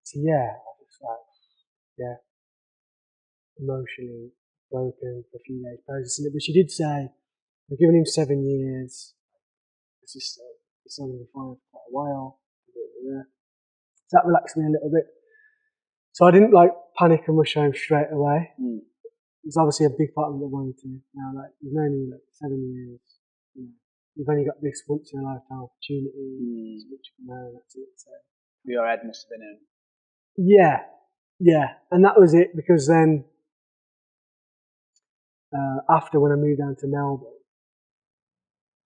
S1: So yeah, I was like, emotionally broken for a few days processing it. But she did say, "I've given him 7 years. He's still going to be fine for quite a while." So that relaxed me a little bit. So I didn't like panic and rush home straight away. It's obviously a big part of me that wanted to. Now, like, you've known him like 7 years. You've only got this once in a lifetime opportunity to come home. That's it. So
S2: your head must have been in.
S1: Yeah, and that was it because then after when I moved down to Melbourne,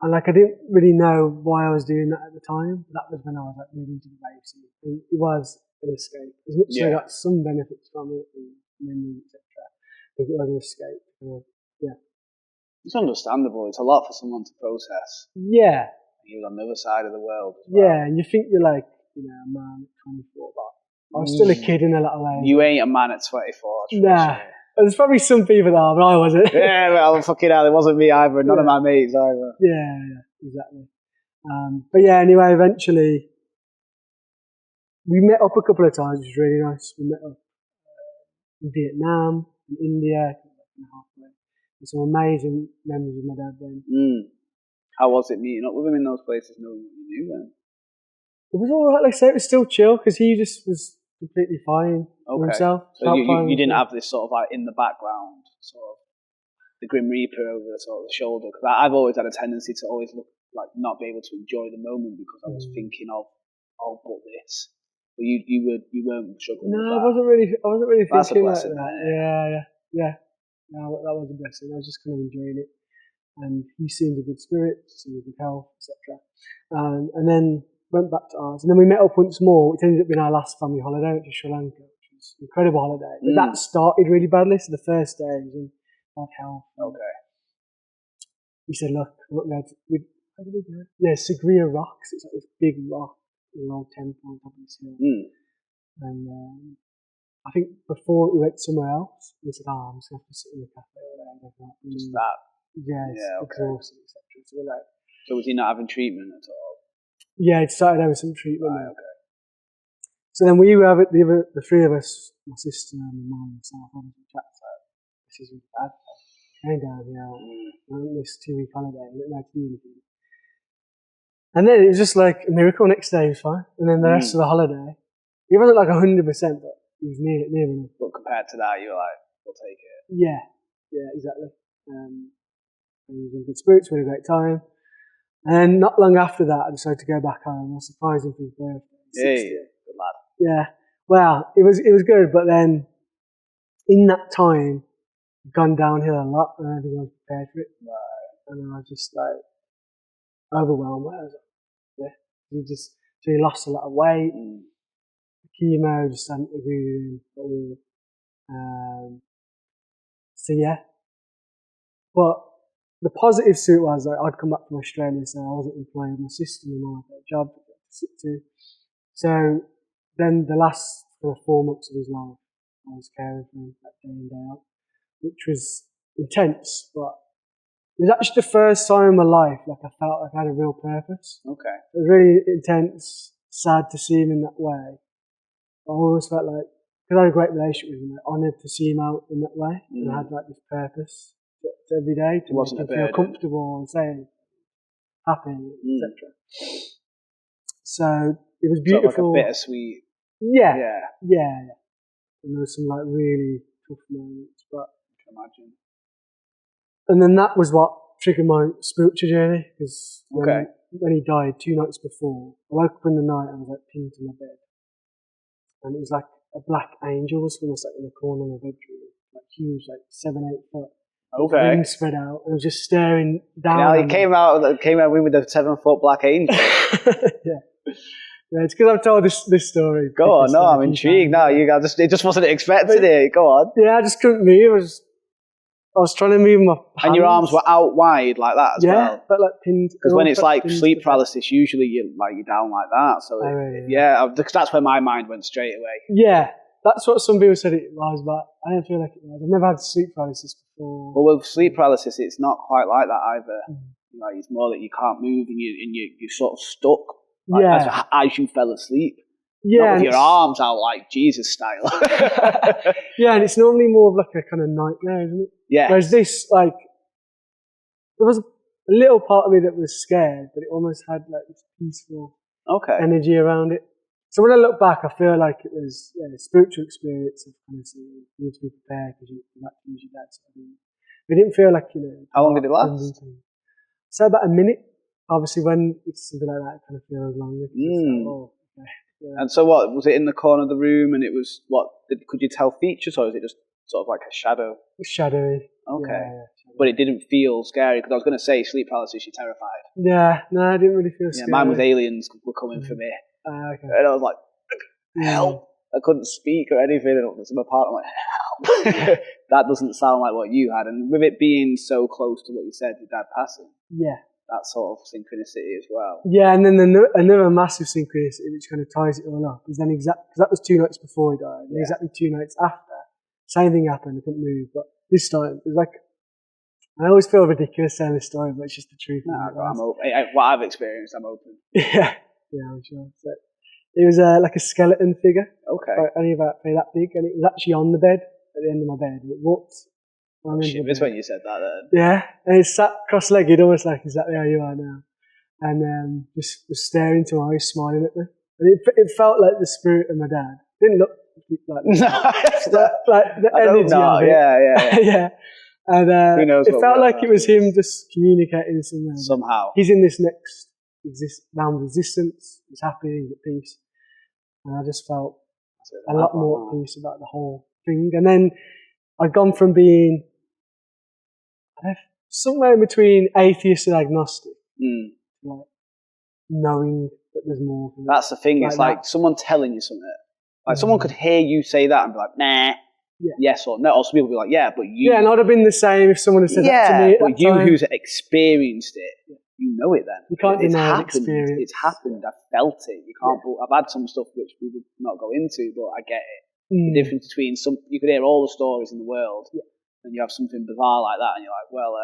S1: and like I didn't really know why I was doing that at the time. But that was when I was like moving to the racing. And it was an escape. As much as I got some benefits from it and memories, etc. I think it was an escape.
S2: It's understandable. It's a lot for someone to process.
S1: Yeah.
S2: He was on the other side of the world as well.
S1: Yeah, and you think you're like, a man at 24, but I was still a kid in a lot of ways.
S2: You ain't a man at 24.
S1: Nah. There's probably some people that are, but I wasn't.
S2: Yeah, well, fucking hell, it wasn't me either. None of my mates either.
S1: Yeah, exactly. But yeah, anyway, eventually, we met up a couple of times, which was really nice. We met up in Vietnam, in India, some amazing memories with my dad then.
S2: How was it meeting up with him in those places, knowing what you knew then?
S1: It was alright, like I say, it was still chill, because he just was completely fine with himself.
S2: So you didn't have this sort of like in the background, sort of the Grim Reaper over the sort of the shoulder, because I've always had a tendency to always look like not be able to enjoy the moment because I was thinking of, but this. But you weren't struggling with that.
S1: I wasn't really
S2: That's
S1: thinking
S2: a blessing,
S1: like that. Yeah. No, that was a blessing. I was just kind of enjoying it. And he seemed in good spirits, seemed in good health, etc. And then went back to ours. And then we met up once more, which ended up being our last family holiday, which was Sri Lanka, which was an incredible holiday. But that started really badly. So the first day I was in bad health.
S2: Okay.
S1: He said, look, how did we go? Yeah, Sagria Rocks. It's like this big rock, an old temple on top of this hill. And I think before we went somewhere else, we said, I'm just going to have to sit in the cafe all day.
S2: Just that.
S1: Yeah, it's exhausting, etc. So we're like,
S2: so was he not having treatment at all?
S1: Yeah, he started having some treatment.
S2: Right, okay.
S1: So then we were the three of us, my sister and my mum and myself, having a chat. So this is really bad. Came down here on this 2-week holiday. I didn't know how to do anything. And then it was just like a miracle. Next day he was fine. And then the rest of the holiday, he wasn't like 100%, but he was near enough.
S2: But compared to that, you were like, we'll take it.
S1: Yeah, exactly. And he was in good spirits, we had a great time. And then not long after that, I decided to go back home. I surprised him for his birthday.
S2: Hey, good lad.
S1: Yeah. Well, it was good, but then in that time, I'd gone downhill a lot, and I don't think I was prepared for it. Right. And I was just like overwhelmed. I was like, so he lost a lot of weight. Chemo just hadn't agreed with him at all. So yeah. But the positive to it was I'd come back from Australia, so I wasn't employed. My sister and I had a job to sit to. So then the last 4 months of his life, I was caring for him like day in, day out, which was intense, but it was actually the first time in my life like I felt like I had a real purpose. Okay. It was really intense, sad to see him in that way. I always felt like, because I had a great relationship with him, like, honoured to see him out in that way, and I had like this purpose to every day to make him feel comfortable and safe, happy, etc. So it was beautiful.
S2: Sort of like a bittersweet.
S1: Yeah. And there was some like really tough moments, but I can imagine. And then that was what triggered my spiritual journey, because when he died 2 nights before, I woke up in the night and I was like pinned to my bed, and it was like a black angel was almost like in the corner of my bedroom, like huge, like 7-8 foot.
S2: Okay.
S1: Wings spread out, and was just staring down.
S2: Now he came out with a 7-foot black angel.
S1: Yeah, it's because I've told this story.
S2: Go on, no, I'm intrigued now. It just wasn't expected it. Go on.
S1: Yeah, I just couldn't move. I was trying to move my hands.
S2: And your arms were out wide like that as well?
S1: Yeah, but like pinned.
S2: Because when it's like sleep paralysis, usually you're down like that. So because that's where my mind went straight away. Yeah,
S1: that's what some people said it was, but I don't feel like it was. I've never had sleep paralysis before.
S2: Well, with sleep paralysis, it's not quite like that either. Like, it's more that you can't move and you're sort of stuck. Like, as you fell asleep. Not with your arms out like Jesus style.
S1: Yeah, and it's normally more of like a kind of nightmare, isn't it? Yeah. Whereas this, like, there was a little part of me that was scared, but it almost had like this peaceful energy around it. So when I look back, I feel like it was a spiritual experience of kind of saying you need to be prepared because you have to lose your dad. So it didn't feel like,
S2: How long did it last?
S1: So about a minute. Obviously, when it's something like that, it kind of feels longer.
S2: And so what, was it in the corner of the room and it was, could you tell features or was it just sort of like a shadow?
S1: It was shadowy.
S2: Okay. Yeah, but it didn't feel scary, because I was going to say sleep paralysis, you're terrified.
S1: Yeah, no, I didn't really feel scary.
S2: Mine was aliens were coming for me. And I was like, help. I couldn't speak or anything. And to my partner, I'm like, help. That doesn't sound like what you had. And with it being so close to what you said, your dad passing. Yeah. That sort of synchronicity as well. Yeah, and then another massive synchronicity which kind of ties it all up is then because that was 2 nights before he died, and exactly 2 nights after, same thing happened. I couldn't move, but this time it was like, I always feel ridiculous saying this story, but it's just the truth. I'm open. What I've experienced, I'm open.
S1: Yeah, I'm sure. So it was like a skeleton figure. Okay. Only about that big, and it was actually on the bed at the end of my bed. It walked.
S2: Shivers when you said that then.
S1: Yeah, and it sat cross-legged, almost like exactly how you are now, and just was staring into my eyes, smiling at me. And it felt like the spirit of my dad. It didn't look like like the energy of it. Yeah. And
S2: who knows,
S1: it felt like it was him just communicating somehow. He's in this next round of existence. He's happy, he's at peace, and I just felt a lot more at peace about the whole thing. And then I'd gone from being somewhere in between atheist and agnostic, like knowing that there's more.
S2: That's the thing. It's like someone telling you something, Like someone could hear you say that and be like, nah, yes or no. Or some people be like, yeah, but you.
S1: Yeah, and I'd have been the same if someone had said that to me.
S2: But you who's experienced it, you know it then.
S1: You can't deny
S2: happened.
S1: experience.
S2: It's happened. I've felt it. You can't. I've had some stuff which we would not go into, but I get it. The difference between you could hear all the stories in the world, and you have something bizarre like that, and you're like, well,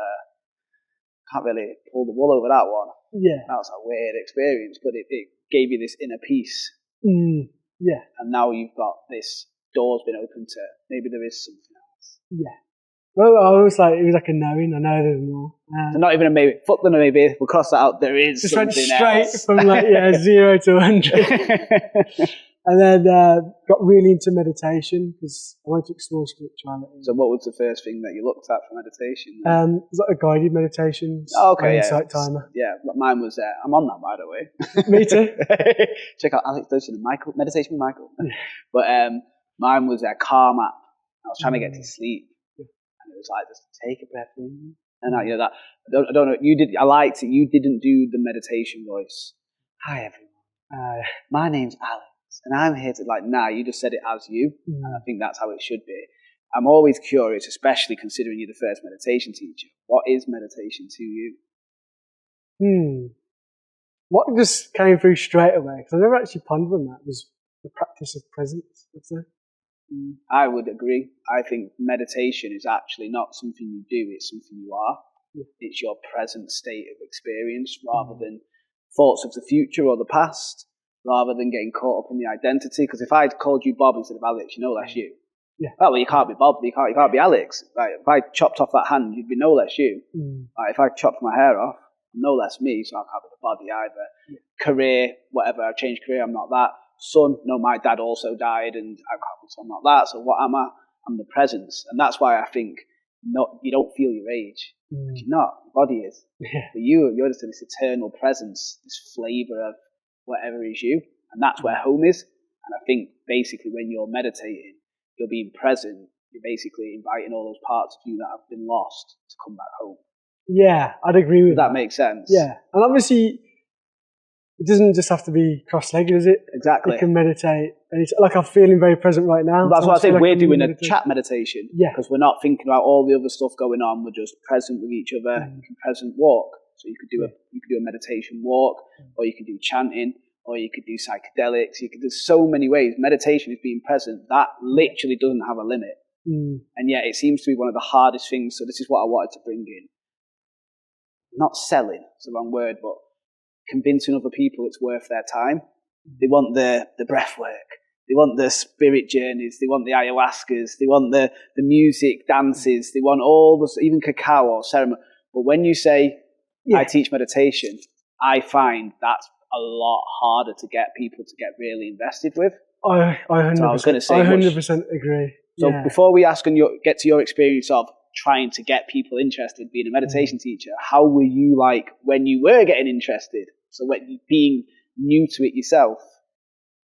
S2: can't really pull the wool over that one.
S1: Yeah.
S2: That was a weird experience, but it gave you this inner peace.
S1: Yeah.
S2: And now you've got this door's been open to maybe there is something else.
S1: Yeah. Well, it was like a knowing. I know there's more.
S2: So not even a maybe. Fuck the maybe. We'll cross that out. There is
S1: just
S2: something
S1: went straight
S2: else.
S1: from 0 to 100. And then got really into meditation because I wanted to explore spirituality.
S2: So what was the first thing that you looked at for meditation?
S1: It was like a guided meditation. Insight timer.
S2: Yeah, mine was. I'm on that, by the way.
S1: Me too.
S2: Check out Alex Dudgon and Michael. Meditation with Michael. But mine was a calm app. I was trying to get to sleep, and it was like just take a breath in, and that. I don't know. You did. I liked it. You didn't do the meditation voice. Hi everyone. My name's Alex. And I'm here to you just said it as you, and I think that's how it should be. I'm always curious, especially considering you're the first meditation teacher. What is meditation to you?
S1: What just came through straight away, because I never actually pondered on that, was the practice of presence, I'd say.
S2: I would agree. I think meditation is actually not something you do, it's something you are. It's your present state of experience rather than thoughts of the future or the past. Rather than getting caught up in the identity. Because if I'd called you Bob instead of Alex, that's you.
S1: Yeah.
S2: Well, you can't be Bob, you can't be Alex. Like, if I chopped off that hand, you'd be no less you. Like, if I chopped my hair off, I'm no less me, so I can't be the body either. Career, whatever, I've changed career, I'm not that. Son, no, my dad also died, and so I'm not that. So what am I? I'm the presence. And that's why I think you don't feel your age. You're not. Your body is. But you're just in this eternal presence, this flavour of whatever is you, and that's where home is. And I think basically when you're meditating, you're being present, you're basically inviting all those parts of you that have been lost to come back home.
S1: Yeah, I'd agree with that.
S2: That makes sense.
S1: Yeah, and obviously it doesn't just have to be cross-legged, is it?
S2: Exactly.
S1: You can meditate, and it's like I'm feeling very present right now.
S2: That's why I think we're doing a chat meditation.
S1: Yeah.
S2: Because we're not thinking about all the other stuff going on, we're just present with each other. You can present walk. So you could do a meditation walk, or you could do chanting, or you could do psychedelics. There's so many ways. Meditation is being present. That literally doesn't have a limit. And yet it seems to be one of the hardest things. So this is what I wanted to bring in. Not selling, it's the wrong word, but convincing other people it's worth their time. They want the breath work. They want the spirit journeys. They want the ayahuascas. They want the music, dances. They want all this, even cacao or ceremony. But when you say, I teach meditation, I find that's a lot harder to get people to get really invested with.
S1: I 100%,
S2: so I was going to say,
S1: 100% agree.
S2: So before we get to your experience of trying to get people interested in being a meditation teacher, how were you like when you were getting interested? So when you being new to it yourself?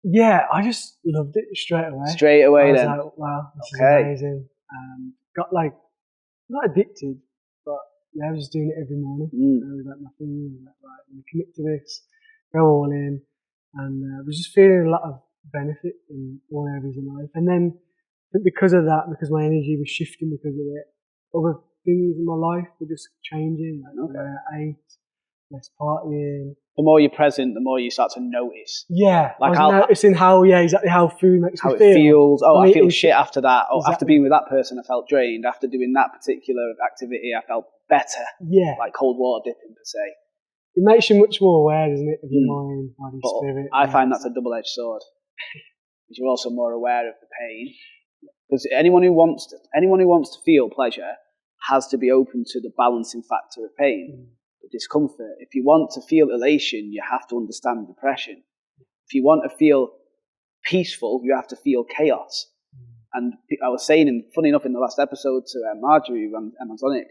S1: Yeah, I just loved it straight away.
S2: Straight away
S1: I was
S2: then?
S1: like, wow, this is amazing. Got not addicted, but I was just doing it every morning. I was like my thing. I was like, right, I'm going to commit to this, go all in. And I was just feeling a lot of benefit in all areas of life. And then because of that, because my energy was shifting because of it, other things in my life were just changing. I ate, less partying.
S2: The more you're present, the more you start to notice.
S1: Yeah, I was noticing exactly how food makes me feel. How it
S2: feels. Oh, I feel shit after that. Oh, after being with that person, I felt drained. After doing that particular activity, I felt better.
S1: Yeah.
S2: Like cold water dipping, per se.
S1: It makes you much more aware, doesn't it, of your mind, body, spirit.
S2: I find that's a double-edged sword. Because you're also more aware of the pain. Because anyone who wants to feel pleasure has to be open to the balancing factor of pain, the discomfort. If you want to feel elation, you have to understand depression. If you want to feel peaceful, you have to feel chaos. And I was saying, funny enough, in the last episode to Marjorie on Amazonic,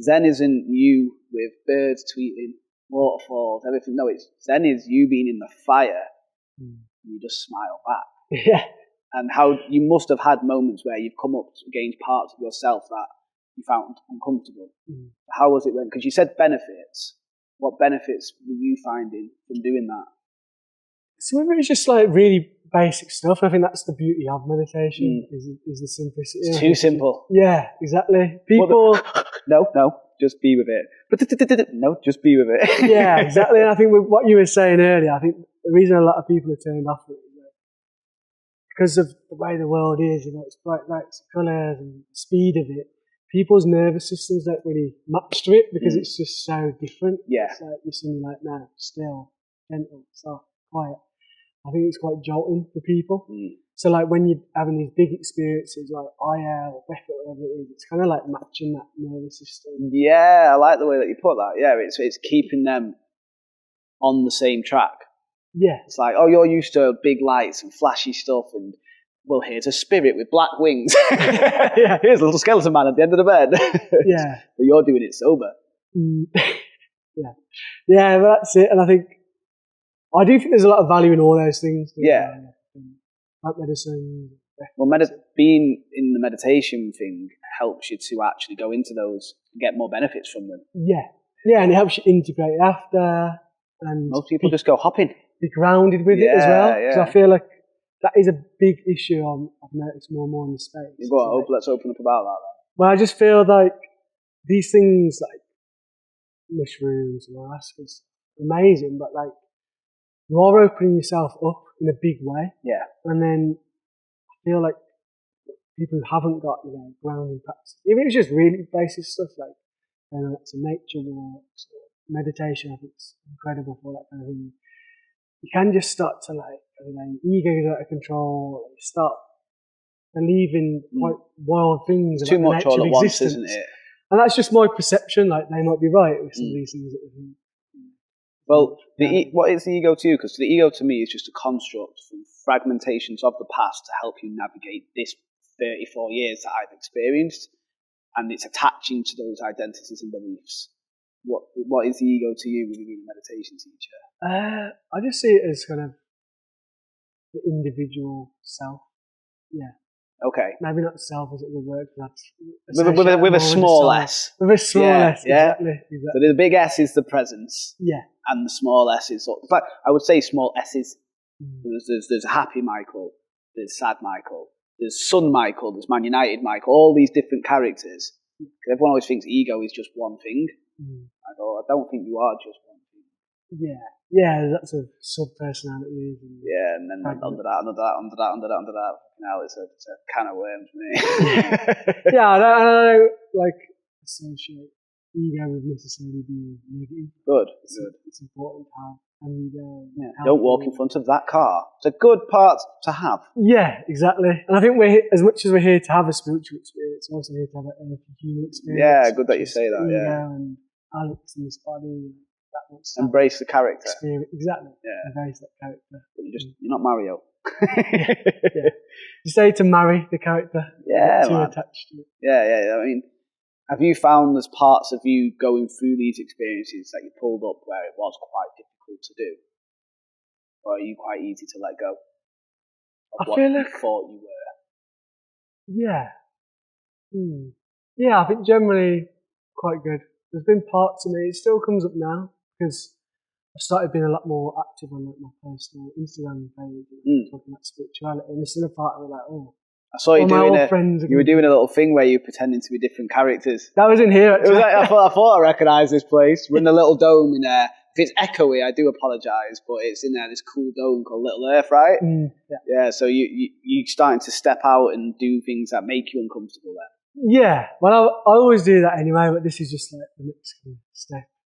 S2: Zen isn't you with birds tweeting, waterfalls, everything. No, Zen is you being in the fire, and you just smile back.
S1: Yeah.
S2: And how you must have had moments where you've come up against parts of yourself that you found uncomfortable. How was it when? Because you said benefits. What benefits were you finding from doing that?
S1: Some of it was just like really basic stuff. I think that's the beauty of meditation is the simplicity.
S2: It's too simple.
S1: Yeah, exactly. People.
S2: No, just be with it. No, just be with it.
S1: Yeah, exactly. And I think with what you were saying earlier, I think the reason a lot of people are turned off it is because of the way the world is, it's bright lights, colours, and the speed of it. People's nervous systems don't really match to it because it's just so different.
S2: Yeah.
S1: It's like you're suddenly like, no, still, gentle, soft, quiet. I think it's quite jolting for people. So like when you're having these big experiences like IL or Beckett or whatever it is, it's kind of like matching that nervous system.
S2: Yeah, I like the way that you put that. Yeah, it's keeping them on the same track.
S1: Yeah.
S2: It's like, oh, you're used to big lights and flashy stuff, and well, here's a spirit with black wings.
S1: Yeah.
S2: Here's a little skeleton man at the end of the bed.
S1: Yeah.
S2: But you're doing it sober.
S1: Yeah. Yeah, but that's it. And I do think there's a lot of value in all those things.
S2: Yeah.
S1: Like medicine.
S2: Well, being in the meditation thing helps you to actually go into those and get more benefits from them.
S1: Yeah. Yeah, and it helps you integrate after. And
S2: most people just go hopping.
S1: Be grounded with it as well. Because
S2: Yeah.
S1: I feel like that is a big issue I've noticed more and more in the space.
S2: Let's open up about that then.
S1: Well, I just feel like these things like mushrooms and ayahuasca's amazing, but like you are opening yourself up in a big way.
S2: Yeah.
S1: And then I feel like people who haven't got, grounding practice, even if it's just really basic stuff like some nature walks or meditation, I think it's incredible for that kind of thing. You can just start to ego is out of control, you start believing quite wild things about
S2: too
S1: the
S2: much
S1: nature
S2: all
S1: of
S2: at once,
S1: existence.
S2: isn't it?
S1: And that's just my perception, like they might be right with some of these things that we think.
S2: Well, what is the ego to you? Because the ego to me is just a construct from fragmentations of the past to help you navigate this 34 years that I've experienced, and it's attaching to those identities and beliefs. What is the ego to you when you being a meditation teacher?
S1: I just see it as kind of the individual self. Yeah.
S2: Okay.
S1: Maybe not self is a good word for that.
S2: With a small s.
S1: With a small s, exactly.
S2: So the big S is the presence.
S1: Yeah.
S2: And the small s is, in fact, I would say small s's. There's happy Michael, there's sad Michael, there's Sun Michael, there's Man United Michael, all these different characters. Everyone always thinks ego is just one thing. I go, I don't think you are just one thing.
S1: Yeah. Yeah, there's lots of sub-personalities.
S2: And then under that. Now it's a can of worms, mate.
S1: Yeah, I don't associate ego with necessarily being negative.
S2: Good.
S1: It's important to have an ego.
S2: Yeah. Don't walk in front of that car. It's a good part to have.
S1: Yeah, exactly. And I think as much as we're here to have a spiritual experience, we're also here to have a human experience.
S2: Yeah, good that you say that.
S1: Ego and Alex in this body. That wants to
S2: embrace the character.
S1: Experience. Exactly.
S2: Yeah.
S1: Embrace that character.
S2: But you're not Mario.
S1: Yeah. You say to marry the character.
S2: Yeah,
S1: too
S2: man.
S1: attached to it.
S2: Yeah. I mean, have you found there's parts of you going through these experiences that you pulled up where it was quite difficult to do? Or are you quite easy to let go of what you thought you were?
S1: Yeah. Yeah, I think generally quite good. There's been parts of me, it still comes up now, because I've started being a lot more active on my personal Instagram page, talking about spirituality, and there's still a part of me
S2: I saw you were doing a little thing where you were pretending to be different characters.
S1: That was in here, actually.
S2: It was I thought I recognised this place. We're in a little dome in there. If it's echoey, I do apologise, but it's in there, this cool dome called Little Earth, right? Yeah, so you starting to step out and do things that make you uncomfortable then.
S1: Yeah, well, I always do that anyway, but this is just like the next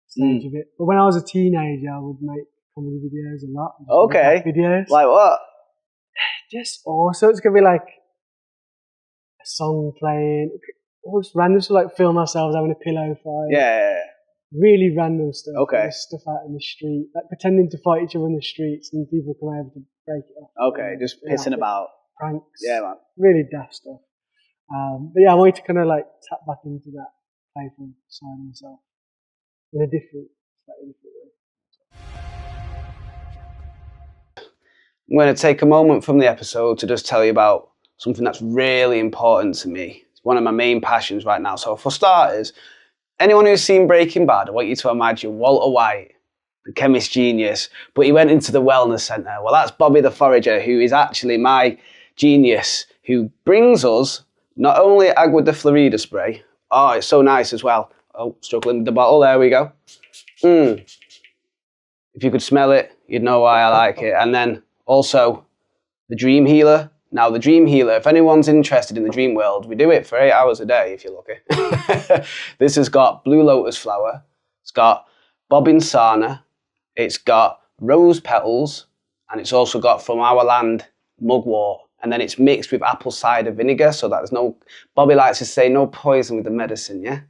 S1: stage of it. But when I was a teenager, I would make comedy videos a lot.
S2: Okay.
S1: Videos.
S2: Like what?
S1: Just also, it's going to be like a song playing, or just random stuff, film ourselves having a pillow fight.
S2: Yeah.
S1: Really random stuff.
S2: Okay.
S1: Like stuff out in the street, like pretending to fight each other in the streets and people come over to break it up.
S2: Okay, just pissing about.
S1: Pranks.
S2: Yeah, man.
S1: Really daft stuff. But yeah, I wanted to kind of tap back into that playful side of myself in a slightly different way.
S2: I'm going to take a moment from the episode to just tell you about something that's really important to me. It's one of my main passions right now. So for starters, anyone who's seen Breaking Bad, I want you to imagine Walter White the chemist genius, but he went into the wellness centre. Well, that's Bobby the Forager, who is actually my genius, who brings us not only Agua de Florida spray. Oh, it's so nice as well. Oh, struggling with the bottle. There we go. If you could smell it, you'd know why I like it. And then also the Dream Healer. Now, the Dream Healer, if anyone's interested in the dream world, we do it for 8 hours a day, if you're lucky. This has got blue lotus flower. It's got bobbin sana. It's got rose petals. And it's also got from our land mugwort. And then it's mixed with apple cider vinegar, so that there's no, Bobby likes to say, no poison with the medicine, yeah?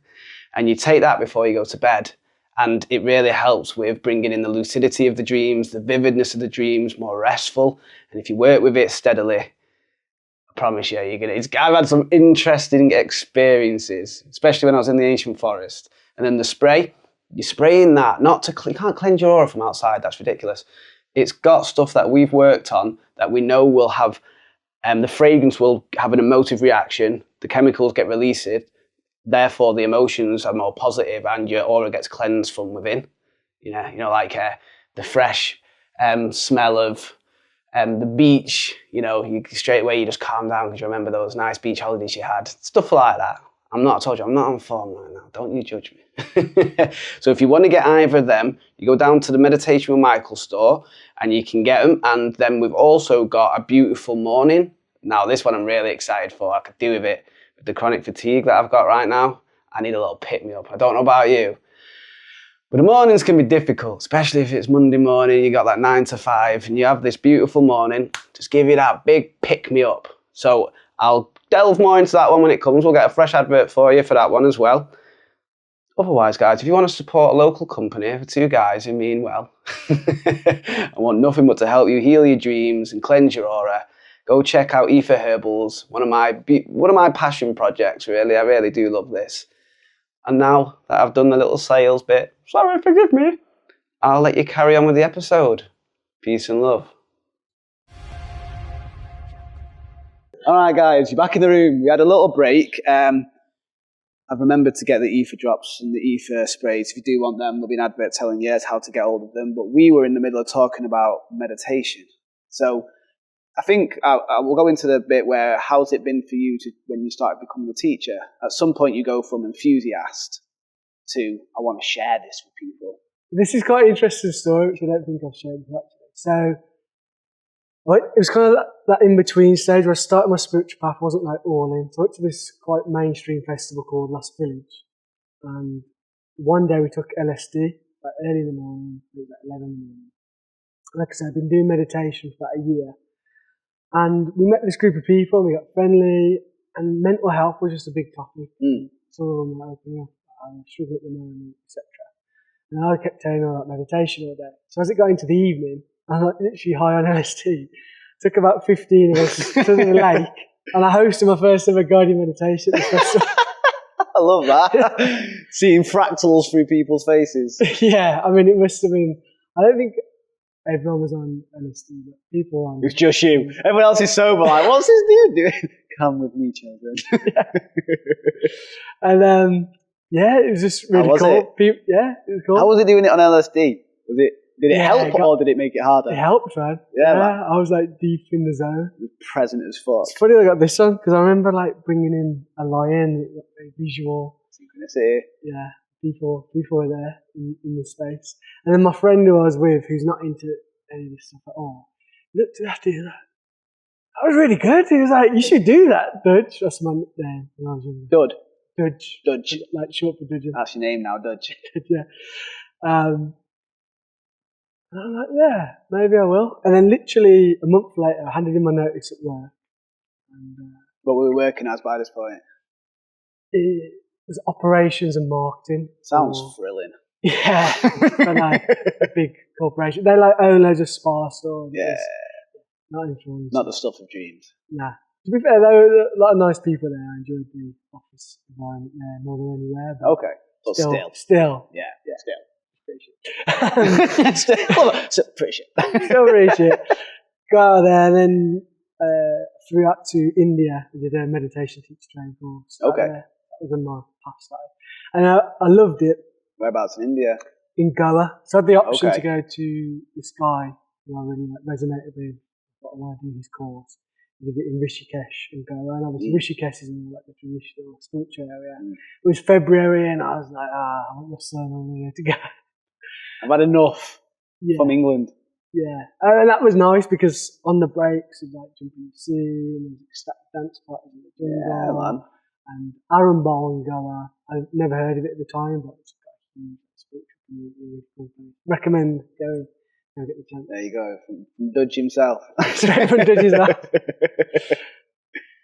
S2: And you take that before you go to bed. And it really helps with bringing in the lucidity of the dreams, the vividness of the dreams, more restful. And if you work with it steadily, I promise you, I've had some interesting experiences, especially when I was in the ancient forest. And then the spray, you're spraying that, you can't cleanse your aura from outside, that's ridiculous. It's got stuff that we've worked on that we know will have, the fragrance will have an emotive reaction, the chemicals get released, therefore the emotions are more positive and your aura gets cleansed from within. Like the fresh smell of the beach, you straight away you just calm down because you remember those nice beach holidays you had, stuff like that. I told you, I'm not on form right now, don't you judge me. So if you want to get either of them, you go down to the Meditation with Michael store and you can get them. And then we've also got a beautiful morning. Now this one I'm really excited for. I could do with it. The chronic fatigue that I've got right now, I need a little pick-me-up. I don't know about you, but the mornings can be difficult, especially if it's Monday morning, you got that 9 to 5, and you have this beautiful morning, just give you that big pick-me-up. So I'll delve more into that one when it comes. We'll get a fresh advert for you for that one as well. Otherwise, guys, if you want to support a local company for 2 guys who mean well, I want nothing but to help you heal your dreams and cleanse your aura, go check out Ether Herbals, one of my passion projects, really. I really do love this. And now that I've done the little sales bit, sorry, forgive me, I'll let you carry on with the episode. Peace and love. All right, guys, you're back in the room. We had a little break. I've remembered to get the ether drops and the ether sprays. If you do want them, there'll be an advert telling you how to get hold of them. But we were in the middle of talking about meditation. So I think we'll go into the bit where how's it been for you when you started becoming a teacher? At some point you go from enthusiast to I want to share this with people.
S1: This is quite an interesting story, which I don't think I've shared before actually. So it was kind of that in-between stage where I started my spiritual path, wasn't like all in. So I went to this quite mainstream festival called Lost Village. And one day we took LSD, like early in the morning, like 11 in the morning. Like I said, I've been doing meditation for about a year. And we met this group of people, and we got friendly, and mental health was just a big topic. Some of them were opening up, I'm struggling at the moment, etc. And I kept telling them about meditation all day. So as it got into the evening, I'm like literally high on LSD. Took about 15 of us to the lake, and I hosted my first ever guided meditation at the festival.
S2: I love that. Seeing fractals through people's faces.
S1: Yeah, I mean, it must have been, I don't think everyone was on LSD, but people were on.
S2: It was just you. Everyone else is sober, like, what's this dude doing? Come with me, children.
S1: And yeah, it was just really cool. It was cool.
S2: How was it doing it on LSD? Did it help or did it make it harder?
S1: It helped, man.
S2: Yeah,
S1: I was like deep in the zone.
S2: It was present as fuck.
S1: It's funny I got this one because I remember like bringing in a lion, a visual.
S2: Synchronicity.
S1: Yeah, people were there in the space. And then my friend who I was with, who's not into any of this stuff at all, looked at that dude. That was really good. He was like, "You should do that, Dudge." That's my nickname when I was younger. Dudge. Like short for Dudgeon.
S2: That's your name now, Dudge.
S1: Yeah. And I'm like, yeah, maybe I will. And then literally a month later, I handed in my notice at work. And,
S2: what were we working as by this point?
S1: It was operations and marketing.
S2: Sounds thrilling.
S1: Yeah, for like a big corporation. They like own loads of spa stores.
S2: Yeah.
S1: Not influenced.
S2: Not the stuff of dreams.
S1: Nah. To be fair, there were a lot of nice people there. I enjoyed the office environment there more than anywhere. But
S2: okay. But
S1: still.
S2: Yeah. Still.
S1: Still pretty shit. Got out there, and then flew out to India and did a meditation teacher training course.
S2: Okay.
S1: That was on my path side. And I loved it.
S2: Whereabouts in India?
S1: in Goa. So I had the option
S2: Okay.
S1: to go to this guy who I really resonated with. What I want to do his course. He did it in Rishikesh in Goa, and obviously Rishikesh is more like the traditional spiritual area. It was February, and I was like, I want the sun on here to go.
S2: I've had enough from England.
S1: Yeah, and that was nice because on the breaks, we'd like jump in the sea, and there was ecstatic dance parties in the jungle.
S2: Man.
S1: And Arambol in Goa, I've never heard of it at the time, but it's got a huge spiritual community, really cool place. Recommend going. Go get the chance.
S2: There you go, from Dudge himself.
S1: Straight from Dudge's mouth.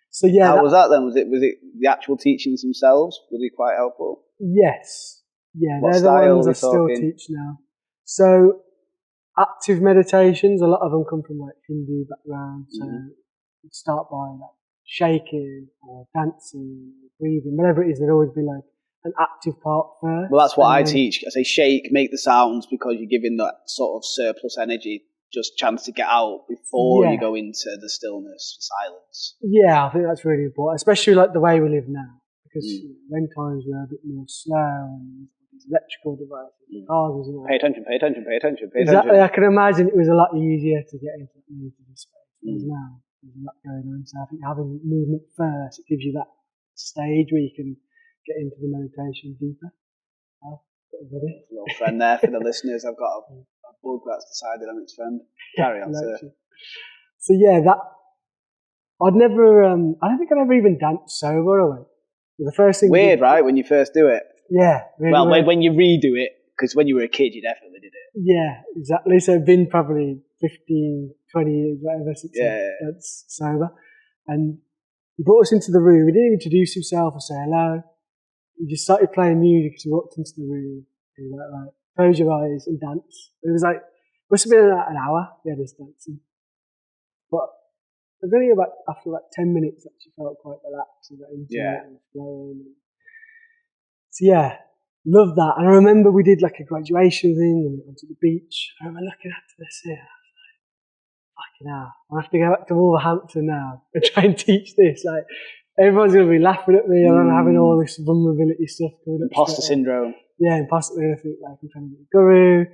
S1: So yeah.
S2: How was that then? Was it the actual teachings themselves? Were they quite helpful?
S1: Yes. Yeah,
S2: What
S1: they're the
S2: style
S1: ones
S2: are
S1: I
S2: we
S1: still
S2: talking?
S1: teach now. So active meditations, a lot of them come from like Hindu background. So you start by like shaking or dancing or breathing, whatever it is, there'll always be like an active part first.
S2: Well, that's what I
S1: then
S2: teach. I say shake, make the sounds, because you're giving that sort of surplus energy just chance to get out before you go into the stillness, the silence.
S1: Yeah, I think that's really important, especially like the way we live now. Because you know, when times were a bit more slow and these electrical devices, cars wasn't
S2: Pay attention, pay attention, pay attention, pay
S1: exactly.
S2: attention.
S1: I can imagine it was a lot easier to get into that meditative space. Whereas now there's a lot going on. So I think having movement first, it gives you that stage where you can get into the meditation deeper. Little
S2: Little friend there for the listeners. I've got a bug that's decided I'm its friend. Carry on, sir.
S1: So yeah, that I'd never. I don't think I'd ever even danced sober. Or the first thing.
S2: Weird, right? When you first do it.
S1: Yeah. Really weird.
S2: When you redo it, because when you were a kid, you definitely did it.
S1: Yeah, exactly. So I've been probably 15, 20 years, whatever, since I danced sober. And he brought us into the room. He didn't even introduce himself or say hello. He just started playing music as we walked into the room. He was like, right, close your eyes and dance. It was like, must have been about an hour we had us dancing. But it was only after about 10 minutes that she felt quite relaxed and got into it and flowing. So yeah, love that. And I remember we did like a graduation thing and we went to the beach. I remember looking at this here. I was like, fucking hell, I have to go back to Wolverhampton now and try and teach this. Like, everyone's going to be laughing at me and I'm having all this vulnerability stuff coming up.
S2: Imposter syndrome.
S1: Yeah, imposter. They're going to think like I'm trying to be a guru.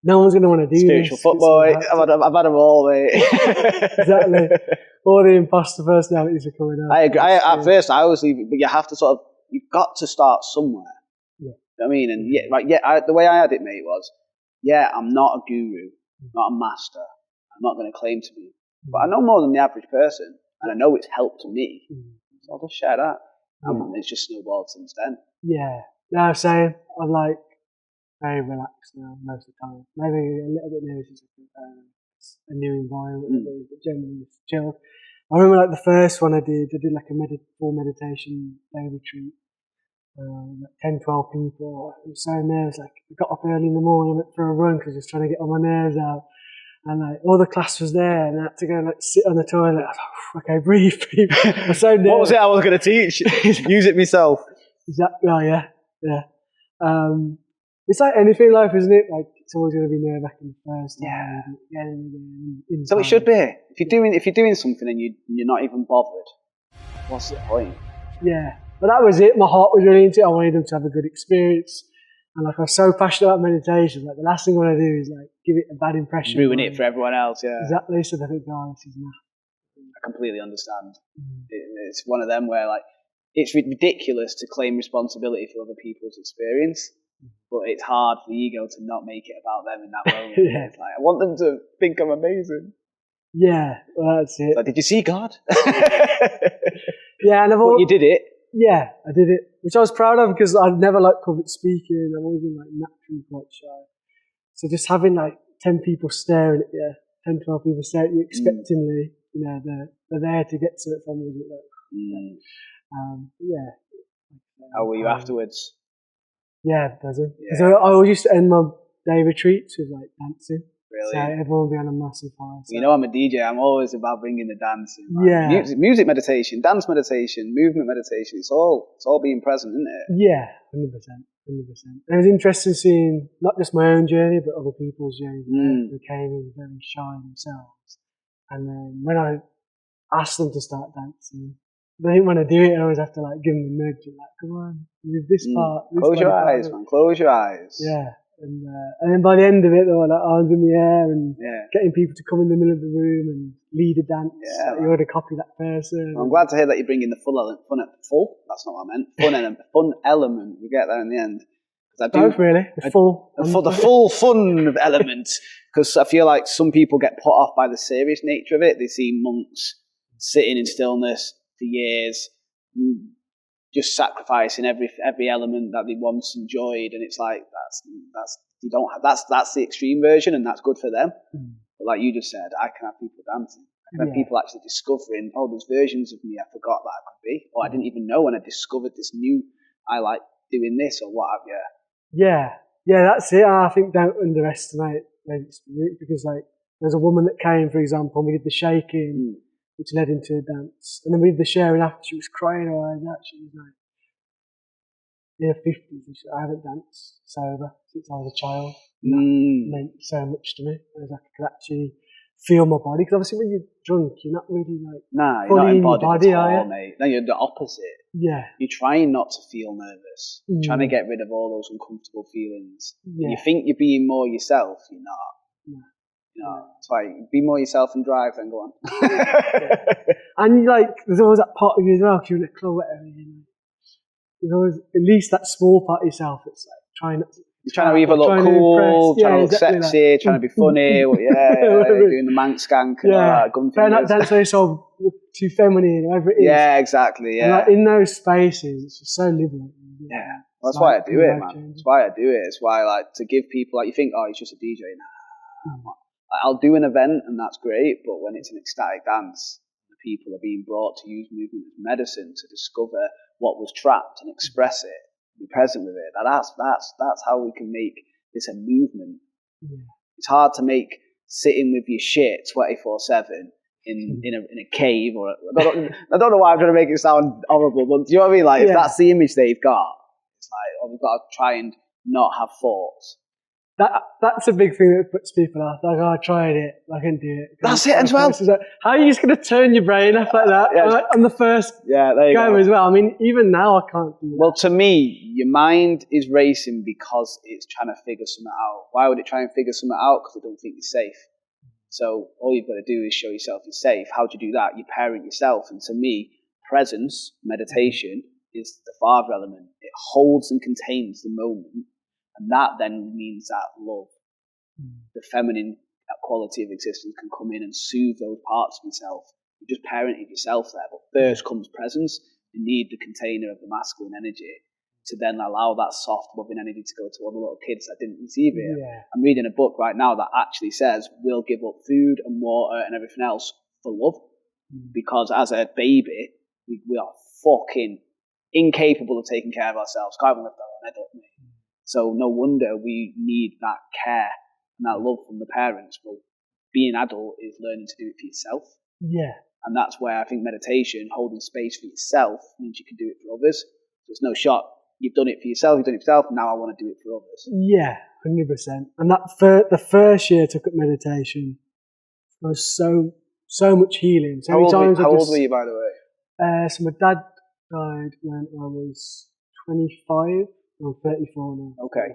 S1: No one's going to want to do
S2: Spiritual
S1: this.
S2: footboy. I've had them all, mate.
S1: Exactly. All the imposter personalities are coming out.
S2: I agree. At first, I was leaving, but you have to you've got to start somewhere.
S1: Yeah.
S2: You know what I mean? And the way I had it, mate, was, I'm not a guru, not a master. I'm not going to claim to be. But I know more than the average person, and I know it's helped me. So I'll just share that. And it's just snowballed since then.
S1: Yeah. No, same. I'm like very relaxed now most of the time. Maybe a little bit nervous it's a new environment, but generally it's chilled. I remember like the first one I did like a full meditation day retreat. Like 10, 12 people. I was so nervous. Like, I got up early in the morning, went for a run because I was trying to get all my nerves out. And like all the class was there, and I had to go like sit on the toilet. I was like, okay, breathe. I was so nervous.
S2: What was it I was going to teach? Use it myself.
S1: Exactly. Oh, yeah. It's like anything in life, isn't it? Like, it's always going to be nerve wracking the first time. Again.
S2: So it should be. If you're doing something and you're not even bothered, what's the point?
S1: Yeah. But that was it. My heart was really into it. I wanted them to have a good experience. And like, I was so passionate about meditation. Like, the last thing I want to do is like give it a bad impression.
S2: Ruin it for everyone else, yeah.
S1: Exactly. So they think, oh, this is naff.
S2: I completely understand. It's one of them where like, it's ridiculous to claim responsibility for other people's experience, but it's hard for the ego to not make it about them in that moment. It's like, I want them to think I'm amazing.
S1: Yeah, well, that's it.
S2: Like, did you see God?
S1: Yeah, and
S2: you did it.
S1: Yeah, I did it, which I was proud of because I've never liked public speaking. I've always been like naturally quite shy. So just having like 10 people staring at you, 10, 12 people staring at you expectingly, you know, they're there to get to it from you.
S2: How were you afterwards?
S1: Yeah, buzzing. Yeah. So I always used to end my day retreats with like dancing.
S2: Really?
S1: So everyone would be on a massive high. So.
S2: You know, I'm a DJ. I'm always about bringing the dancing.
S1: Like, yeah.
S2: Music meditation, dance meditation, movement meditation. It's all being present, isn't it?
S1: Yeah, 100%. It was interesting seeing not just my own journey, but other people's journeys who came in very shy themselves. And then when I asked them to start dancing, they didn't want to do it. I always have to like give them a nudge and like, come on, move this part.
S2: Close your eyes, man. Close your eyes.
S1: Yeah. And then by the end of it, they were like arms in the air and
S2: Yeah.
S1: getting people to come in the middle of the room and lead a dance.
S2: Yeah,
S1: Like, you want to copy that person.
S2: I'm glad to hear that you bring in the full. That's not what I meant. Fun element. We get there in the end. I do,
S1: Both really. The full
S2: fun element, because I feel like some people get put off by the serious nature of it. They see monks sitting in stillness for years, just sacrificing every element that they once enjoyed, and it's like that's the extreme version, and that's good for them. But like you just said, I can have people dancing. I can have people actually discovering, oh, there's versions of me I forgot that I could be, or I didn't even know when I discovered this new. I like doing this or what have you.
S1: Yeah, that's it. I think don't underestimate those experiences, because like there's a woman that came, for example, and we did the shaking, which led into a dance, and then we did the sharing after. She was crying her eyes out. She was like in her 50s, and I haven't danced sober since I was a child. And that meant so much to me. I was like, I could actually feel my body, because obviously when you're drunk, you're not really like
S2: you're not embodied
S1: at all,
S2: mate. No, you're the opposite.
S1: Yeah.
S2: You're trying not to feel nervous. You're trying to get rid of all those uncomfortable feelings.
S1: Yeah.
S2: You think you're being more yourself, you're not. It's like, be more yourself and drive, then go on.
S1: And like, there's always that part of you as well, because you're in a club, whatever, there's always at least that small part of yourself that's like trying not to.
S2: You're trying to either look cool, trying to look sexy, trying to be funny, doing the Manx skank and all that, gun
S1: trying not
S2: fingers.
S1: to dance very so too feminine, whatever it is.
S2: Yeah, exactly,
S1: And like in those spaces, it's just so liberating.
S2: Yeah, well, that's why I do it, man. That's why I do it. It's why I like to give people, like, you think, oh, he's just a DJ. Nah. I'll do an event and that's great, but when it's an ecstatic dance, the people are being brought to use movement as medicine to discover what was trapped and express it, be present with it. That's how we can make this a movement. Yeah. It's hard to make sitting with your shit 24/7 in a cave, or I don't know why I'm trying to make it sound horrible, but do you know what I mean? Like, if that's the image they've got, it's like, oh, we've got to try and not have thoughts.
S1: That's a big thing that puts people off. Like, oh, I tried it, I couldn't do it.
S2: That's it as well.
S1: Like, how are you just going to turn your brain off like that?
S2: Yeah.
S1: On the first
S2: there you go
S1: as well. I mean, even now I can't do that.
S2: Well, to me, your mind is racing because it's trying to figure something out. Why would it try and figure something out? Because they don't think you're safe. So all you've got to do is show yourself you're safe. How do you do that? You parent yourself. And to me, presence, meditation, is the father element. It holds and contains the moment. And that then means that love, the feminine quality of existence, can come in and soothe those parts of yourself. You just parented yourself there. But first comes presence. You need the container of the masculine energy to then allow that soft, loving energy to go to all the little kids that didn't receive it. Yeah. I'm reading a book right now that actually says we'll give up food and water and everything else for love. Because as a baby, we are fucking incapable of taking care of ourselves. Can't even lift our own head up, mate. So no wonder we need that care and that love from the parents. But being adult is learning to do it for yourself. Yeah. And that's where I think meditation, holding space for yourself, means you can do it for others. So it's no shot. You've done it for yourself, now I want to do it for others. Yeah, 100%. And that the first year I took up meditation, there was so much healing. So how old were you, by the way? So my dad died when I was 25. I'm 34 now. Okay.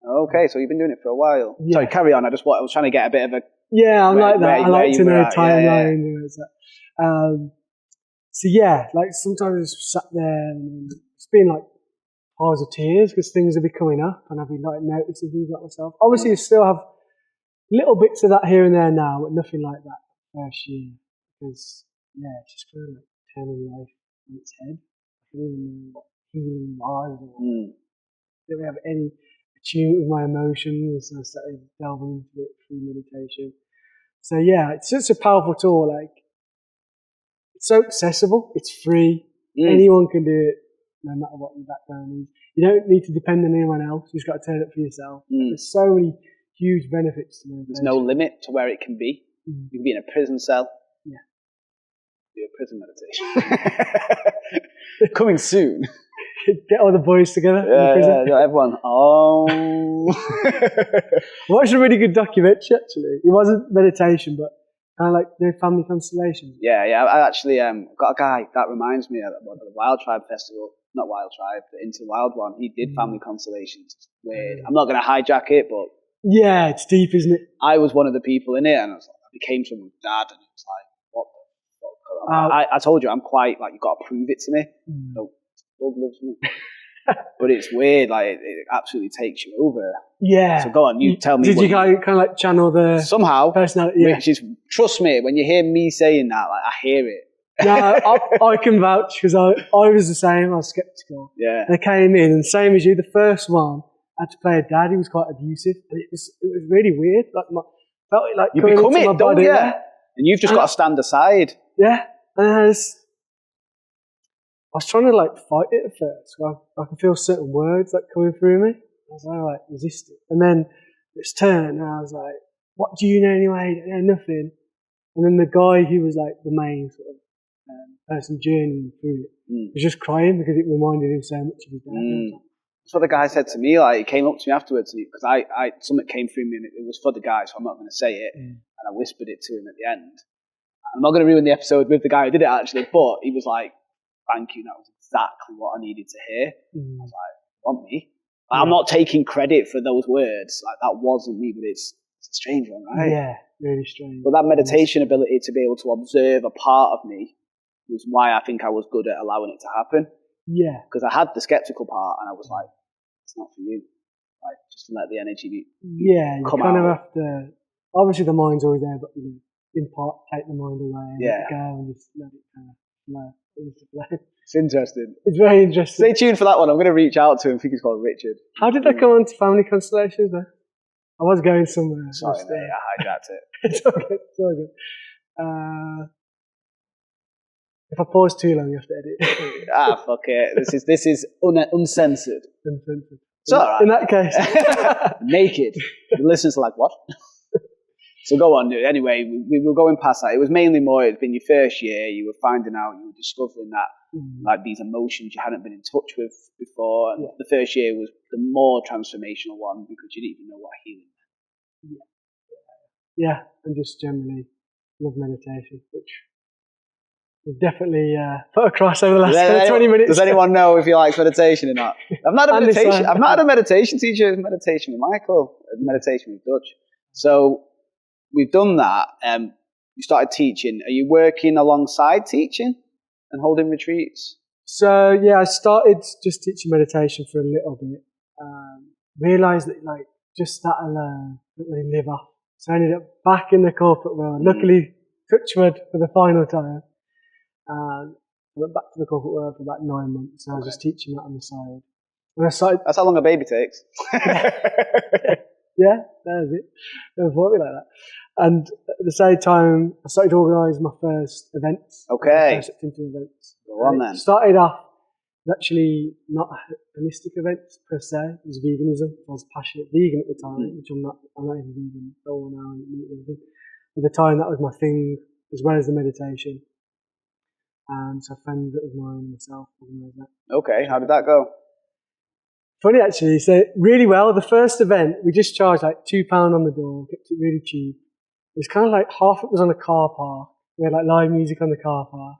S2: Okay, so you've been doing it for a while. Yeah. Sorry, carry on. I was trying to get a bit of a... Yeah, I'm like that. I like to know timeline. So yeah, like sometimes I just sat there and it's been like piles of tears because things have been coming up and I've been like noticing things like myself. Obviously, you still have little bits of that here and there now, but nothing like that first year. Because it's just kind of like turning life on its head. I don't even know what healing was, or don't really have any attunement with my emotions, so I started delving into it through meditation. So it's just a powerful tool. Like, it's so accessible, it's free, anyone can do it, no matter what your background is. You don't need to depend on anyone else, you just got to turn it for yourself. There's so many huge benefits to meditation. There's no limit to where it can be. You can be in a prison cell. Yeah. Do a prison meditation. Coming soon. Get all the boys together. Yeah, everyone. Oh. I watched a really good documentary, actually. It wasn't meditation, but
S1: Kind of like family constellations.
S2: Yeah. I actually got a guy that reminds me of the Wild Tribe Festival. Not Wild Tribe, but Into the Wild one. He did family constellations. It's weird. I'm not going to hijack it, but
S1: yeah, it's deep, isn't it?
S2: I was one of the people in it, and I became someone's dad, and it was like, what the fuck? I told you, I'm quite like, you've got to prove it to me. No, dog loves me. But it's weird, like it absolutely takes you over.
S1: Yeah.
S2: So go on, you tell me.
S1: Did you kind of like channel the
S2: somehow
S1: personality? Yeah.
S2: Which is, trust me, when you hear me saying that, like I hear it.
S1: No, I can vouch because I was the same. I was skeptical.
S2: Yeah.
S1: And I came in, and same as you, the first one I had to play a dad. He was quite abusive, and it was really weird. Like felt like
S2: you become it, don't you?
S1: Yeah.
S2: And you've just got to stand aside.
S1: Yeah. And I was trying to like fight it at first. I could feel certain words like coming through me. I was like resist it. And then it's turned, and I was like, "What do you know anyway? I know nothing." And then the guy who was like the main sort of person journeying through it was just crying because it reminded him so much of his dad.
S2: That's what the guy said to me. Like, he came up to me afterwards because I something came through me, and it was for the guy, so I'm not going to say it. And I whispered it to him at the end. I'm not going to ruin the episode with the guy who did it actually, but he was like, "Thank you, that was exactly what I needed to hear." I was like, "Want me?" I'm not taking credit for those words. Like, that wasn't me, but it's a strange one, right?
S1: Yeah, really strange.
S2: But that meditation ability to be able to observe a part of me was why I think I was good at allowing it to happen.
S1: Yeah.
S2: Because I had the skeptical part, and I was like, it's not for you. Like, just let the energy
S1: come out. You kind of have to, obviously the mind's always there, but in part, take the mind away and let it go and just let it kind of flow.
S2: It's interesting.
S1: It's very interesting.
S2: Stay tuned for that one. I'm going to reach out to him. I think he's called Richard.
S1: How did that come on to family constellations though? I was going somewhere.
S2: Sorry, mate, I hijacked it.
S1: It's okay. It's all good. If I pause too long, you have to edit.
S2: Fuck it. This is uncensored.
S1: Uncensored.
S2: It's all right.
S1: In that case.
S2: Naked. The listeners are like, what? So go on. Anyway, we were going past that. It was mainly more, it's been your first year, you were finding out, you were discovering that, like, these emotions you hadn't been in touch with before. And the first year was the more transformational one because you didn't even know what healing meant.
S1: Yeah, and just generally love meditation, which we've definitely put across over the last 20 minutes.
S2: Does anyone know if he likes meditation or not? I've not had a meditation teacher. It's meditation with Michael, meditation with Dutch. So we've done that. You started teaching. Are you working alongside teaching and holding retreats?
S1: So yeah, I started just teaching meditation for a little bit. Realised that like just that alone didn't really live up. So I ended up back in the corporate world. Luckily, touch wood for the final time. I went back to the corporate world for about 9 months. And I was just teaching that on the side. And I started.
S2: That's how long a baby takes.
S1: Yeah, that was it. Never thought of it like that. And at the same time, I started to organise my first events.
S2: Okay.
S1: First into events.
S2: Go on then.
S1: Started off actually not holistic events per se. It was veganism. I was a passionate vegan at the time, which I'm not even vegan. Oh, now I'm eating everything. At the time, that was my thing, as well as the meditation. So a friend of mine and myself organised that.
S2: Okay, how did that go?
S1: Funny actually, so really well. The first event, we just charged like £2 on the door, kept it really cheap. It was kind of like half it was on a car park. We had like live music on the car park.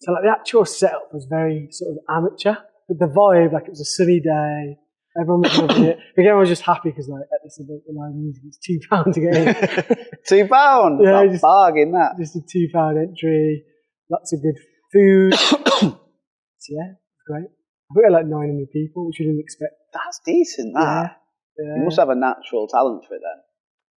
S1: So like the actual setup was very sort of amateur, but the vibe, like it was a sunny day. Everyone was loving it. Everyone was just happy because like at this event, the live music is £2 to get in.
S2: £2? Yeah, just bargain that.
S1: Just a £2 entry. Lots of good food. So yeah, great. We had like 900 people, which we didn't expect.
S2: That's decent, that.
S1: Yeah.
S2: You must have a natural talent for it then.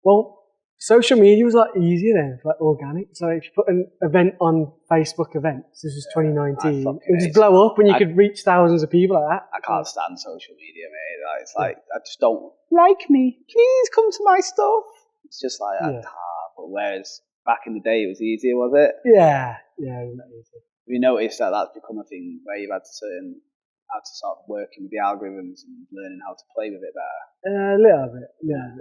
S1: Well, social media was like easier then, like organic. So if you put an event on Facebook events, this was 2019, it would just blow up and you could reach thousands of people like that.
S2: I can't stand social media, mate. It's like, I just don't like me. Please come to my stuff. It's just like, but whereas back in the day it was easier, was it?
S1: Yeah, it was not easy.
S2: We noticed that that's become a thing where you've had to start working with the algorithms and learning how to play with it better.
S1: A little bit, yeah.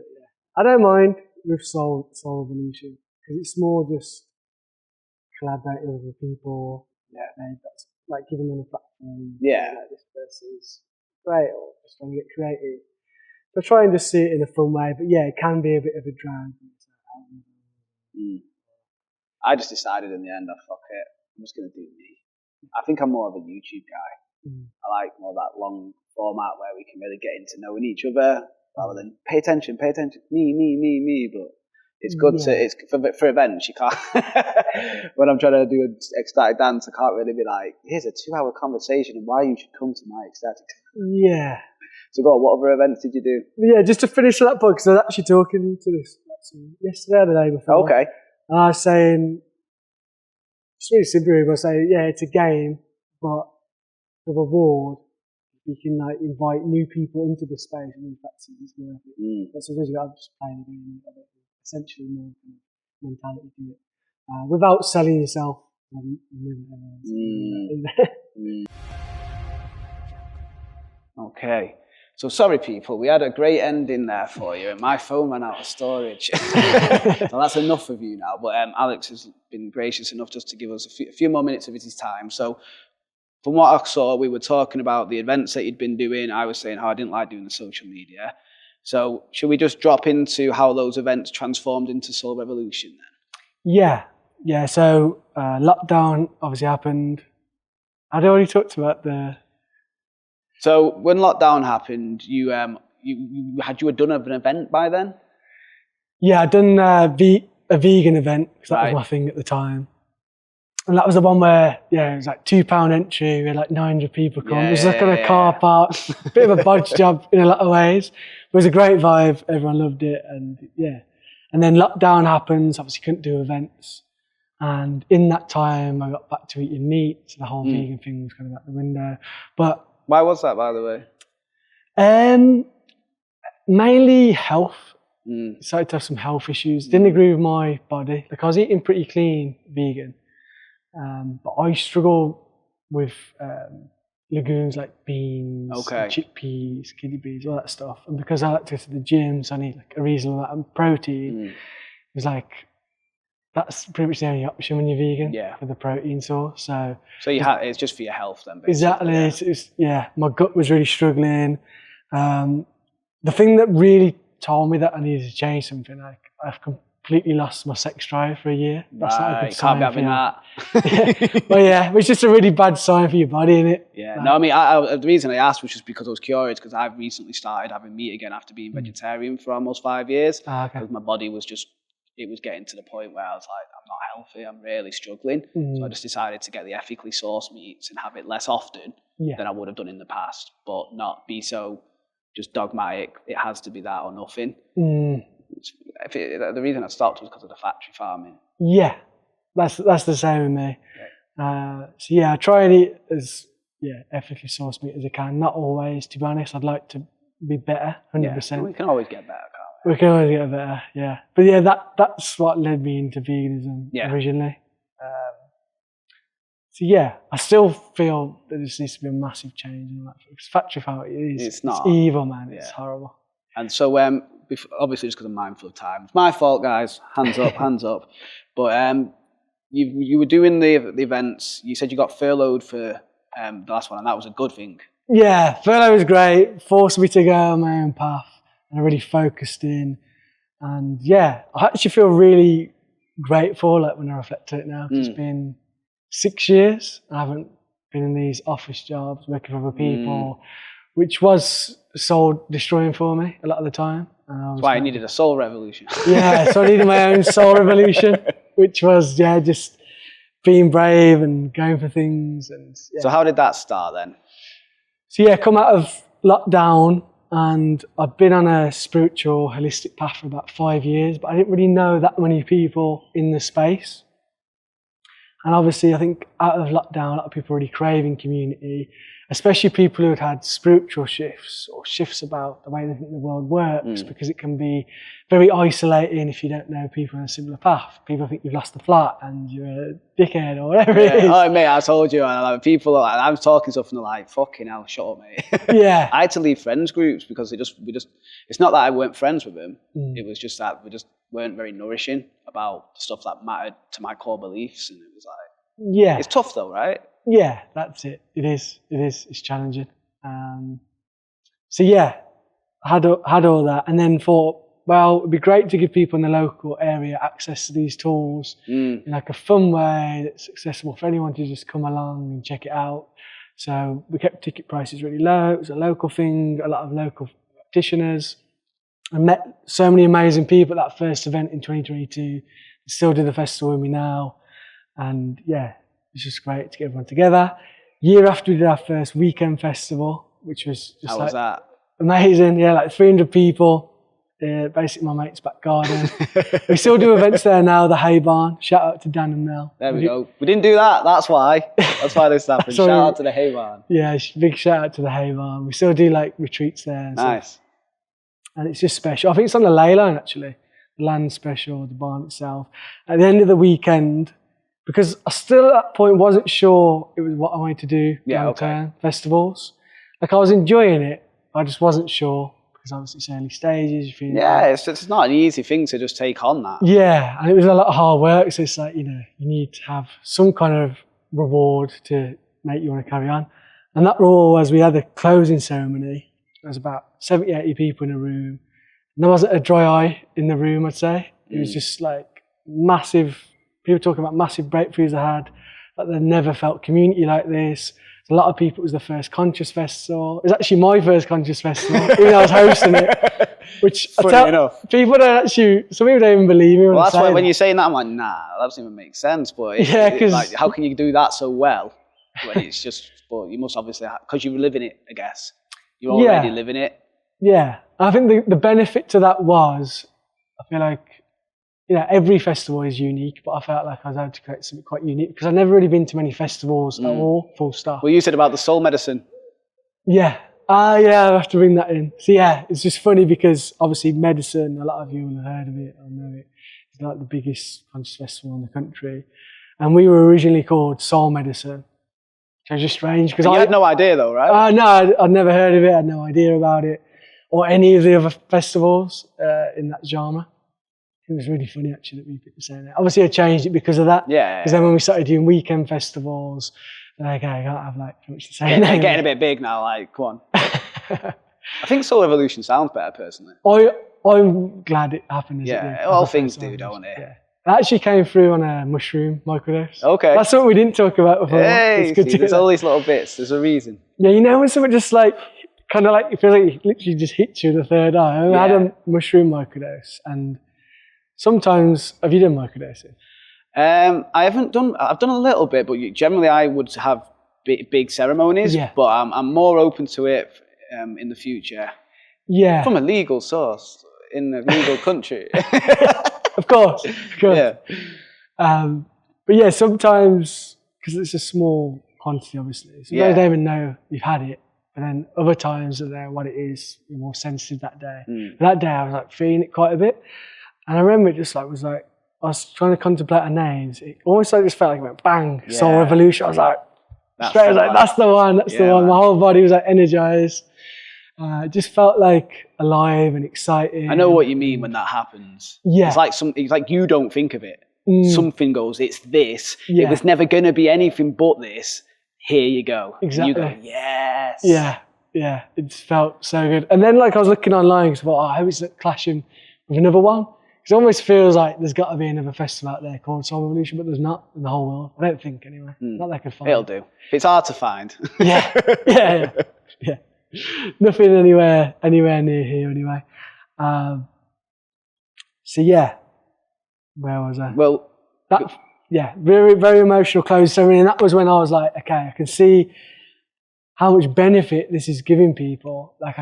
S1: I don't mind with Soul Evolution because it's more just collaborating with other people. Yeah, that's like giving them a platform.
S2: Yeah,
S1: like this person's great, or just trying to get creative. So I try and just see it in a fun way, but yeah, it can be a bit of a drag.
S2: I just decided in the end, fuck it, I'm just going to do me. I think I'm more of a YouTube guy. I like more that long format where we can really get into knowing each other rather than pay attention, me. But it's good it's for events. You can't, when I'm trying to do an ecstatic dance, I can't really be like, here's a 2-hour conversation and why you should come to my ecstatic dance.
S1: Yeah.
S2: So go on, what other events did you do?
S1: Yeah, just to finish that point, because I was actually talking to this yesterday or the day before.
S2: Okay.
S1: And I was saying, it's really simple, but I was saying, yeah, it's a game, but the reward, you can like invite new people into the space and in fact it's worth it. But sometimes I'm just playing a game, essentially more kind of mentality to it. Without selling yourself.
S2: Okay. So sorry, people, we had a great ending there for you, and my phone ran out of storage. So that's enough of you now. But Alex has been gracious enough just to give us a few more minutes of his time. So from what I saw, we were talking about the events that you'd been doing. I was saying how I didn't like doing the social media. So should we just drop into how those events transformed into Soul Revolution then?
S1: Yeah. So lockdown obviously happened. I'd already talked about the...
S2: So when lockdown happened, you had done an event by then?
S1: Yeah, I'd done a vegan event, because that was my thing at the time. And that was the one where, it was like £2 entry, we had like 900 people come. It was like on a car park, a bit of a bodge job in a lot of ways. It was a great vibe, everyone loved it, and And then lockdown happens, obviously couldn't do events. And in that time, I got back to eating meat, so the whole vegan thing was kind of out the window. But
S2: why was that, by the way?
S1: Mainly health. Started to have some health issues. Didn't agree with my body. Like I was eating pretty clean vegan, but I struggle with legumes like beans, chickpeas, kidney beans, all that stuff. And because I like to go to the gym, so I need like a reasonable amount of protein. It was like, that's pretty much the only option when you're vegan for the protein source. So
S2: it's just for your health then, basically.
S1: Exactly. It's my gut was really struggling. The thing that really told me that I needed to change something, like I've completely lost my sex drive for a year. That's not a good sign.
S2: Can't be having that.
S1: Well, it's just a really bad sign for your body, isn't it?
S2: Yeah. Like, no, I mean, the reason I asked was just because I was curious, because I've recently started having meat again after being vegetarian for almost 5 years. Because my body was it was getting to the point where I was like, I'm not healthy, I'm really struggling. So I just decided to get the ethically sourced meats and have it less often than I would have done in the past, but not be so just dogmatic. It has to be that or nothing. The reason I stopped was because of the factory farming. Yeah,
S1: that's the same with me. I try and eat as ethically sourced meat as I can. Not always, to be honest. I'd like to be better, 100%.
S2: Yeah, we can always get better, can't we?
S1: We can always get better, yeah. But that's what led me into veganism originally. I still feel that there needs to be a massive change in that. Because factory farming, it's evil, man. It's horrible.
S2: And so, obviously, just because I'm mindful of time, it's my fault, guys. Hands up, hands up. But you were doing the events. You said you got furloughed for the last one, and that was a good thing.
S1: Yeah, furlough was great. Forced me to go on my own path. And I really focused in, and I actually feel really grateful when I reflect on it now. It's been 6 years. I haven't been in these office jobs, working for other people, which was soul destroying for me a lot of the time.
S2: That's why I needed a soul revolution.
S1: So I needed my own soul revolution, which was just being brave and going for things. And
S2: So how did that start then?
S1: So come out of lockdown. And I've been on a spiritual, holistic path for about 5 years, but I didn't really know that many people in the space. And obviously, I think out of lockdown, a lot of people are really craving community, especially people who had spiritual shifts or shifts about the way they think the world works, because it can be very isolating if you don't know people on a similar path. People think you've lost the plot and you're a dickhead or whatever it is.
S2: Oh, mate, I told you, people, I was talking stuff and they're like, fucking hell, shut up, mate. I had to leave friends groups because it's not that I weren't friends with them. It was just that we just weren't very nourishing about the stuff that mattered to my core beliefs. And it was like, it's tough though, right?
S1: Yeah, that's it. It is. It's challenging. I had all that, and then thought, well, it'd be great to give people in the local area access to these tools in like a fun way that's accessible for anyone to just come along and check it out. So we kept ticket prices really low. It was a local thing, a lot of local practitioners. I met so many amazing people at that first event in 2022. Still do the festival with me now. And yeah, it's just great to get everyone together. Year after we did our first weekend festival, which was just
S2: How was that?
S1: Amazing. Yeah, like 300 people. Basically my mate's back garden. We still do events there now, the Hay Barn. Shout out to Dan and Mel.
S2: There we go. We didn't do that, that's why. That's why this happened. Shout out to the Hay Barn.
S1: Yeah, big shout out to the Hay Barn. We still do like retreats there.
S2: Nice.
S1: And it's just special. I think it's on the ley line actually. The land special, the barn itself. At the end of the weekend, because I still at that point wasn't sure it was what I wanted to do long term, festivals. Like I was enjoying it, I just wasn't sure. Because obviously it's early stages.
S2: It's not an easy thing to just take on that.
S1: Yeah, and it was a lot of hard work. So it's like, you need to have some kind of reward to make you want to carry on. And that reward was we had the closing ceremony. There was about 70, 80 people in a room. And there wasn't a dry eye in the room, I'd say. It was just like massive, people talking about massive breakthroughs I had. Like they'd never felt community like this. A lot of people, it was the first conscious festival. It was actually my first conscious festival, even though I was hosting it. Which
S2: funny enough.
S1: People don't actually, some people don't even believe me when
S2: well,
S1: I
S2: that's
S1: say
S2: why
S1: that.
S2: When you're saying that, I'm like, nah, that doesn't even make sense. But
S1: yeah, because
S2: like, how can you do that so well when it's just, but you must obviously, because you're living it, I guess. You're already living it.
S1: Yeah, I think the benefit to that was, I feel like, every festival is unique, but I felt like I was able to create something quite unique because I've never really been to many festivals at all, full stop.
S2: Well, you said about the soul medicine.
S1: Yeah. I have to bring that in. So yeah, it's just funny because obviously medicine, a lot of you will have heard of it or know it. It's like the biggest conscious festival in the country. And we were originally called Soul Medicine. Which was just strange because
S2: I had no idea though, right?
S1: No, I'd never heard of it. I had no idea about it or any of the other festivals in that genre. It was really funny actually that we picked the same name. Obviously I changed it because of that.
S2: Yeah.
S1: Because then when we started doing weekend festivals, like, okay, I can't have like pretty much the same name.
S2: Getting a bit big now, like, come on. I think Soul Evolution sounds better personally.
S1: I'm glad it happened.
S2: Yeah, all things do, don't it?
S1: Yeah. It actually came through on a mushroom microdose.
S2: Okay.
S1: That's what we didn't talk about before.
S2: Hey,
S1: it's good
S2: there's all these little bits. There's a reason.
S1: Yeah, when something just like, kind of like, it feels like it literally just hits you in the third eye. I had a mushroom microdose and sometimes, have you done microdosing?
S2: I haven't done. I've done a little bit, but generally I would have big ceremonies. Yeah. But I'm more open to it in the future.
S1: Yeah.
S2: From a legal source in a legal country.
S1: Of course.
S2: Yeah.
S1: But yeah, sometimes because it's a small quantity, obviously, so you don't even know you've had it. And then other times, I don't know what it is. You're more sensitive that day. But that day, I was like feeling it quite a bit. And I remember it just like was like I was trying to contemplate our names. It almost like just felt like it went bang, Soul Revolution. I was like, that's the one. That's the one. My whole body was like energized. It just felt like alive and exciting.
S2: I know what you mean when that happens.
S1: Yeah,
S2: it's like you don't think of it. Something goes, it's this.
S1: Yeah.
S2: It was never going to be anything but this. Here you go.
S1: Exactly.
S2: And you go, yes.
S1: Yeah. It felt so good. And then like I was looking online because I thought, I hope it's not clashing with another one. It almost feels like there's got to be another festival out there called Soul Revolution, but there's not in the whole world. I don't think, anyway. Not that I could find.
S2: It'll do. It's hard to find.
S1: Yeah. Nothing anywhere near here, anyway. So yeah, where was I?
S2: Well,
S1: very, very emotional closing ceremony, and that was when I was like, okay, I can see how much benefit this is giving people. Like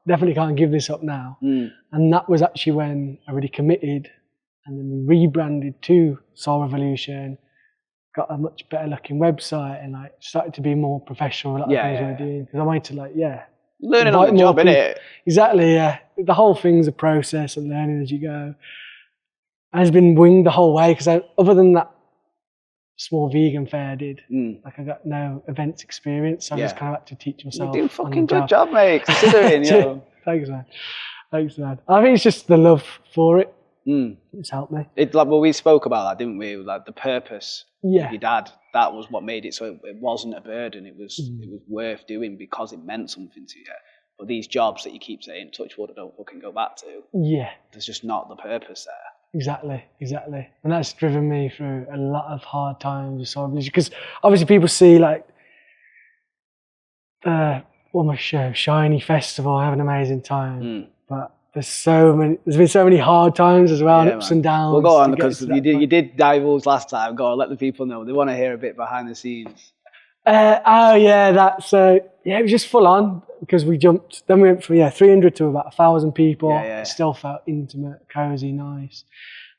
S1: definitely can't give this up now. And that was actually when I really committed and then we rebranded to Soul Revolution, got a much better looking website and like started to be more professional with the things we were doing. Because I wanted to
S2: learning on the job, innit?
S1: Exactly, yeah. The whole thing's a process and learning as you go. And it's been winged the whole way because other than that small vegan fair I did, like I got no events experience, so I just kind of had to teach myself.
S2: You're doing fucking good job, mate, considering,
S1: Thanks, man. I think it's just the love for it. It's helped me.
S2: We spoke about that, didn't we? Like the purpose of your dad, that was what made it so it wasn't a burden. It was worth doing because it meant something to you. But these jobs that you keep saying, touch wood, I don't fucking go back to.
S1: Yeah.
S2: There's just not the purpose there.
S1: Exactly. And that's driven me through a lot of hard times. Because obviously people see like, my show, Shiny Festival, I have an amazing time. But there's been so many hard times as well, and ups and downs.
S2: Well, go on, because you did divulge last time. Go on, let the people know. They want to hear a bit behind the scenes.
S1: It was just full on because we jumped. Then we went from 300 to about 1,000 people. It still felt intimate, cozy, nice,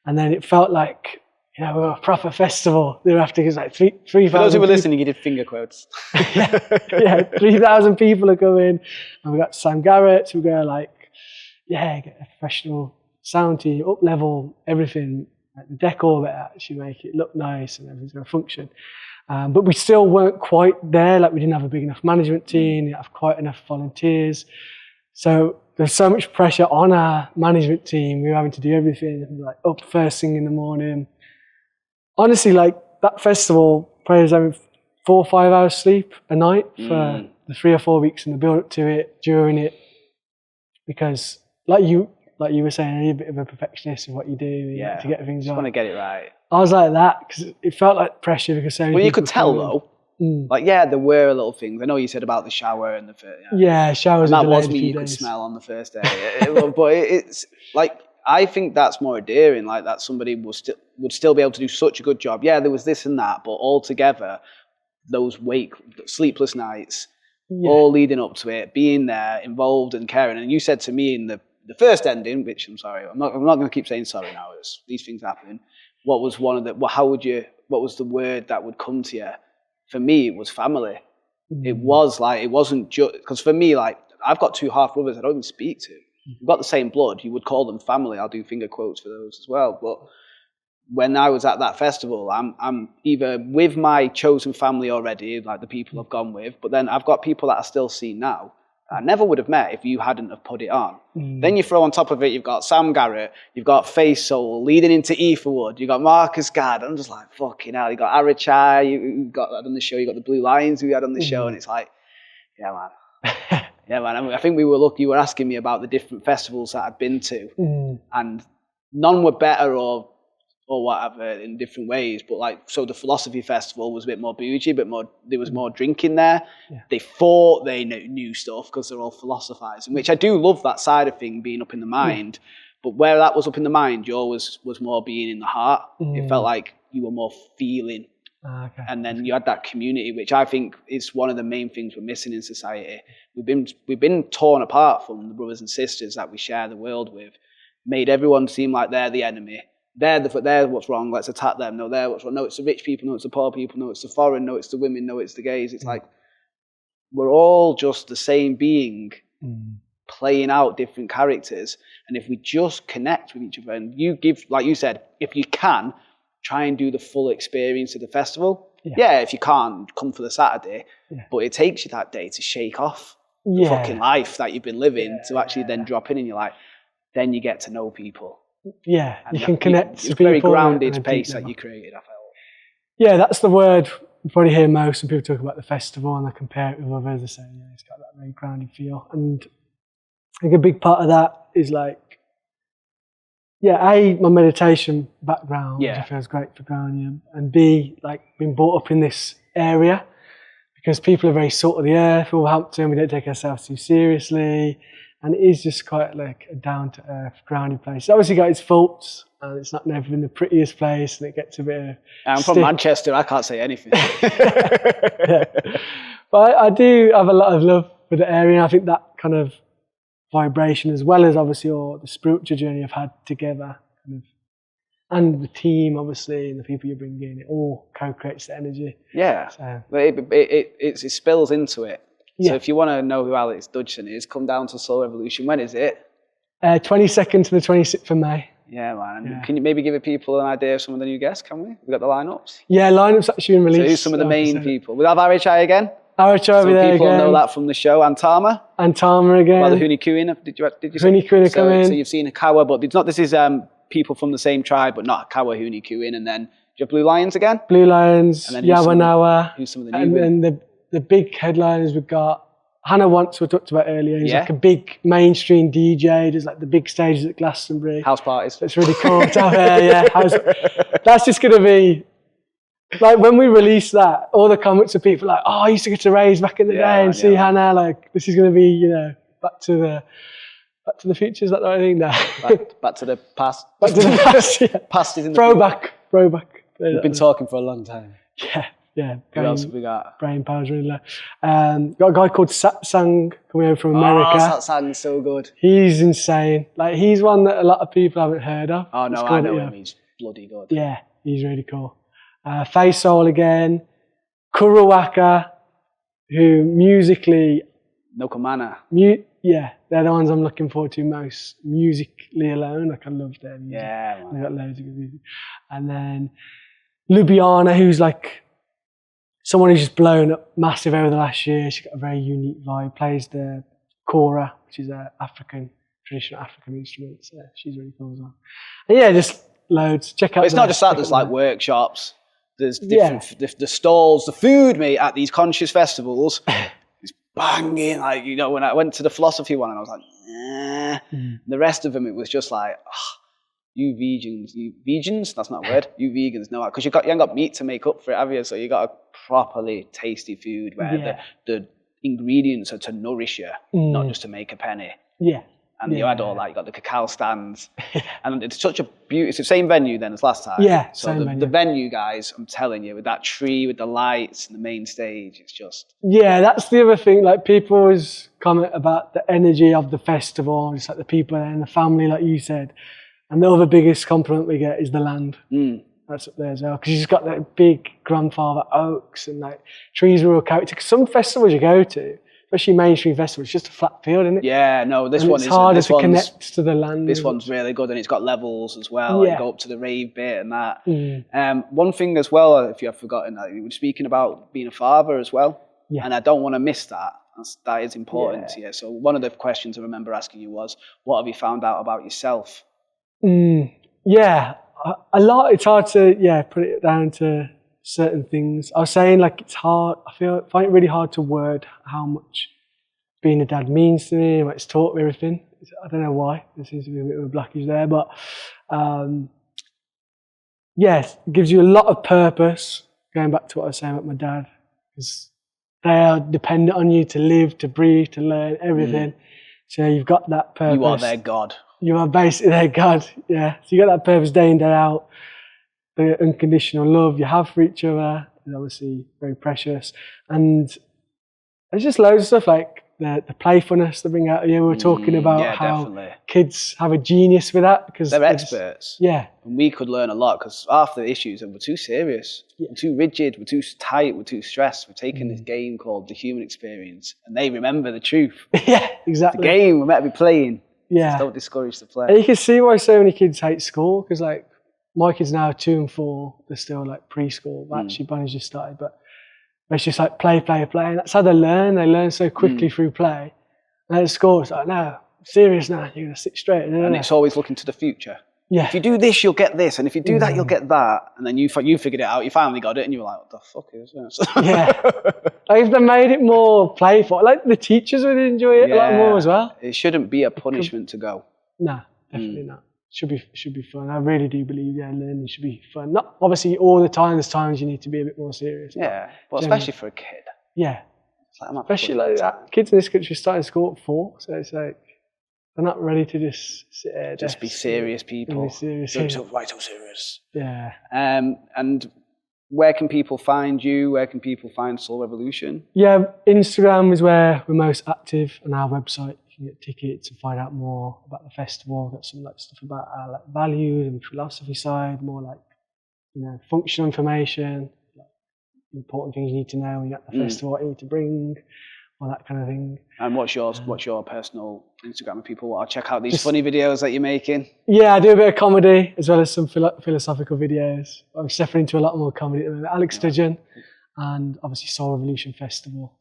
S1: and then it felt like we were a proper festival. Thereafter, it was like 3,000.
S2: For those who were listening, you did finger quotes.
S1: 3,000 people are coming, and we got Sam Garrett. So we go get a professional sound team, up level everything, like the decor bit, actually make it look nice and everything's going to function. But we still weren't quite there. Like we didn't have a big enough management team, didn't have quite enough volunteers. So there's so much pressure on our management team. We were having to do everything, like up first thing in the morning. Honestly, like that festival, probably was having 4 or 5 hours sleep a night for the 3 or 4 weeks in the build up to it, during it, because like you were saying, you're a bit of a perfectionist of what you do. You like to get things right.
S2: Just want to get it right.
S1: I was like that because it felt like pressure because so many
S2: you could tell though. There were little things. I know you said about the shower and the first.
S1: Showers.
S2: And that was me. You could smell on the first day. But it's like I think that's more endearing. Like that somebody would still be able to do such a good job. Yeah, there was this and that, but altogether, those sleepless nights, all leading up to it, being there, involved and caring. And you said to me in the first ending, which I'm sorry, I'm not going to keep saying sorry now. These things happen. What was what was the word that would come to you? For me, it was family. It wasn't just, because for me, like, I've got 2 half brothers I don't even speak to. We've got the same blood. You would call them family. I'll do finger quotes for those as well. But when I was at that festival, I'm either with my chosen family already, like the people I've gone with, but then I've got people that I still see now I never would have met if you hadn't have put it on. Then you throw on top of it, you've got Sam Garrett, you've got Face Soul leading into Etherwood, you've got Marcus Gad. I'm just like, fucking hell. You got Arichai, you got that on the show, you got the Blue Lions who we had on the show, and it's like, yeah, man. Yeah, man. I think we were lucky. You were asking me about the different festivals that I'd been to, and none were better or whatever in different ways. But like, so the Philosophy Festival was a bit more bougie, there was more drinking there. Yeah. They thought they knew stuff because they're all philosophizing, which I do love that side of thing, being up in the mind. But where that was up in the mind, yours was more being in the heart. It felt like you were more feeling.
S1: Okay.
S2: And then you had that community, which I think is one of the main things we're missing in society. We've been torn apart from the brothers and sisters that we share the world with, made everyone seem like they're the enemy. They're what's wrong, let's attack them. No, they're what's wrong. No, it's the rich people. No, it's the poor people. No, it's the foreign. No, it's the women. No, it's the gays. It's like we're all just the same being playing out different characters. And if we just connect with each other and you give, like you said, if you can, try and do the full experience of the festival. Yeah, if you can't, come for the Saturday. Yeah. But it takes you that day to shake off the fucking life that you've been living to actually then drop in and you're like, then you get to know people.
S1: Yeah, and you can connect to
S2: it's
S1: people.
S2: Very grounded pace that you created, I felt.
S1: Yeah, that's the word you probably hear most when people talk about the festival and they compare it with others. They say, yeah, it's got that very grounded feel. And I think a big part of that is like, my meditation background, which feels great for grounding, and B, like being brought up in this area because people are very salt of the earth, Wolverhampton, we don't take ourselves too seriously. And it is just quite like a down-to-earth, grounded place. It's obviously got its faults, and it's not never been the prettiest place, and it gets a bit of...
S2: I'm from Manchester, I can't say anything.
S1: But I do have a lot of love for the area, and I think that kind of vibration, as well as obviously all the spiritual journey I've had together, and the team, obviously, and the people you bring in, it all co-creates the energy.
S2: Yeah, so. It spills into it. So if you want to know who Alex Dudgon is, come down to Soul Revolution. When is it?
S1: 22nd to the 26th of May.
S2: Yeah, man. And can you maybe give people an idea of some of the new guests, can we? We've got the lineups.
S1: Yeah, lineups actually been released.
S2: So who's some of the main people? We'll have Arichai again.
S1: Arichai will be there again.
S2: So people know that from the show. And Tama.
S1: And Tama again.
S2: Well, the Huni Kuin. Did you
S1: Huni Kuin come in.
S2: So you've seen Akawa, but it's not. This is people from the same tribe, but not Akawa, Huni Kuin. And then do you have Blue Lions again?
S1: Blue Lions, Yawanawa.
S2: Who's some of the new
S1: And then the big headliners we've got Hannah Wants, we talked about earlier. He's like a big mainstream DJ. Does like the big stages at Glastonbury.
S2: House parties.
S1: It's really cool to have that's just going to be, like when we release that, all the comments of people like, oh, I used to go to raves back in the day and see Hannah. Like this is going to be, you know, back to the future. Is that the right thing now?
S2: Back to the past.
S1: Back to the past. Yeah.
S2: Past is in the
S1: throwback.
S2: We've been talking for a long time.
S1: Yeah.
S2: Who else have we got?
S1: Brain power's really low. Got a guy called Satsang coming over from America.
S2: Oh, Satsang's so good.
S1: He's insane. Like he's one that a lot of people haven't heard of.
S2: Oh no, I know him. He's bloody good.
S1: Yeah, he's really cool. Face Soul again. Kurawaka, who musically.
S2: Nokamana.
S1: Yeah, they're the ones I'm looking forward to most. Musically alone, like I love their music.
S2: Yeah, man.
S1: They got loads of good music. And then Ljubljana, who's like someone who's just blown up massive over the last year. She's got a very unique vibe. Plays the kora, which is a traditional African instrument. So she's really cool as well. And yeah, just loads. Check out.
S2: But it's not just that. There's like workshops. There's different the stalls, the food, mate, at these conscious festivals. It's banging. Like, you know, when I went to the philosophy one, and I was like, The rest of them, it was just like, you vegans, that's not a word. You vegans, no, because you ain't got meat to make up for it, have you? So you got a properly tasty food where the ingredients are to nourish you, not just to make a penny.
S1: Yeah.
S2: And you had all that, you got the cacao stands. And it's such a beautiful, it's the same venue then as last time.
S1: Yeah,
S2: so the venue, guys, I'm telling you, with that tree, with the lights and the main stage, it's just...
S1: Yeah, that's the other thing. Like, people always comment about the energy of the festival, just like the people there and the family, like you said. And the other biggest compliment we get is the land. That's up there as well. Because you've got that big grandfather oaks and like trees with real character. Because some festivals you go to, especially mainstream festivals, it's just a flat field, isn't it?
S2: Yeah, no, this
S1: and
S2: one
S1: it's
S2: isn't.
S1: harder to connect to the land.
S2: This one's really good, and it's got levels as well. Yeah. You go up to the rave bit and that. One thing as well, if you have forgotten, that you were speaking about being a father as well. Yeah. And I don't want to miss that. That is important to you. So one of the questions I remember asking you was, what have you found out about yourself?
S1: Yeah, a lot. It's hard to put it down to certain things. I was saying, like, it's hard. Find it really hard to word how much being a dad means to me. Like, it's taught me everything. I don't know why. There seems to be a bit of a blockage there, but yes, it gives you a lot of purpose. Going back to what I was saying about my dad, because they are dependent on you to live, to breathe, to learn everything. So you've got that purpose.
S2: You are their God.
S1: You are basically their God, yeah. So you got that purpose day in, day out. The unconditional love you have for each other is obviously very precious. And there's just loads of stuff like the playfulness they bring out of you. We were talking about how kids have a genius with that. Because
S2: they're experts.
S1: Yeah.
S2: And we could learn a lot because half the issues are we're too serious, we're too rigid, we're too tight, we're too stressed. We're taking this game called the human experience and they remember the truth.
S1: Yeah, exactly.
S2: It's a game we're meant to be playing.
S1: Yeah.
S2: Just don't discourage the play.
S1: And you can see why so many kids hate school, because like my kids now are 2 and 4, they're still like preschool. Actually, Bonnie's just started, but it's just like play. And that's how they learn. They learn so quickly through play. And at school, it's like, no, serious now, you're going to sit straight.
S2: And it's always looking to the future.
S1: Yeah.
S2: If you do this, you'll get this. And if you do that, you'll get that. And then you figured it out, you finally got it, and you were like, what the fuck is this?
S1: Yeah. Like, if they made it more playful, like the teachers would enjoy it a lot more as well.
S2: It shouldn't be a punishment to go.
S1: No, definitely not. Should be fun. I really do believe, learning should be fun. Not obviously all the time. There's times you need to be a bit more serious.
S2: Yeah, but especially for a kid.
S1: Yeah.
S2: Like,
S1: especially like that. Kids in this country starting school at 4, so it's like they're not ready to just sit there.
S2: Just be serious people.
S1: Be serious.
S2: So serious.
S1: Yeah.
S2: And where can people find you? Where can people find Soul Revolution? Yeah,
S1: Instagram is where we're most active, on our website. You can get tickets and find out more about the festival. We've got some like stuff about our like values and philosophy side, more like, functional information, like important things you need to know when you're at the festival, what you need to bring, all that kind of thing.
S2: And what's your personal Instagram if people want to check out these funny videos that you're making?
S1: Yeah, I do a bit of comedy as well as some philosophical videos. I'm stepping into a lot more comedy at the moment. Alex Dudgon, and obviously Soul Revolution Festival.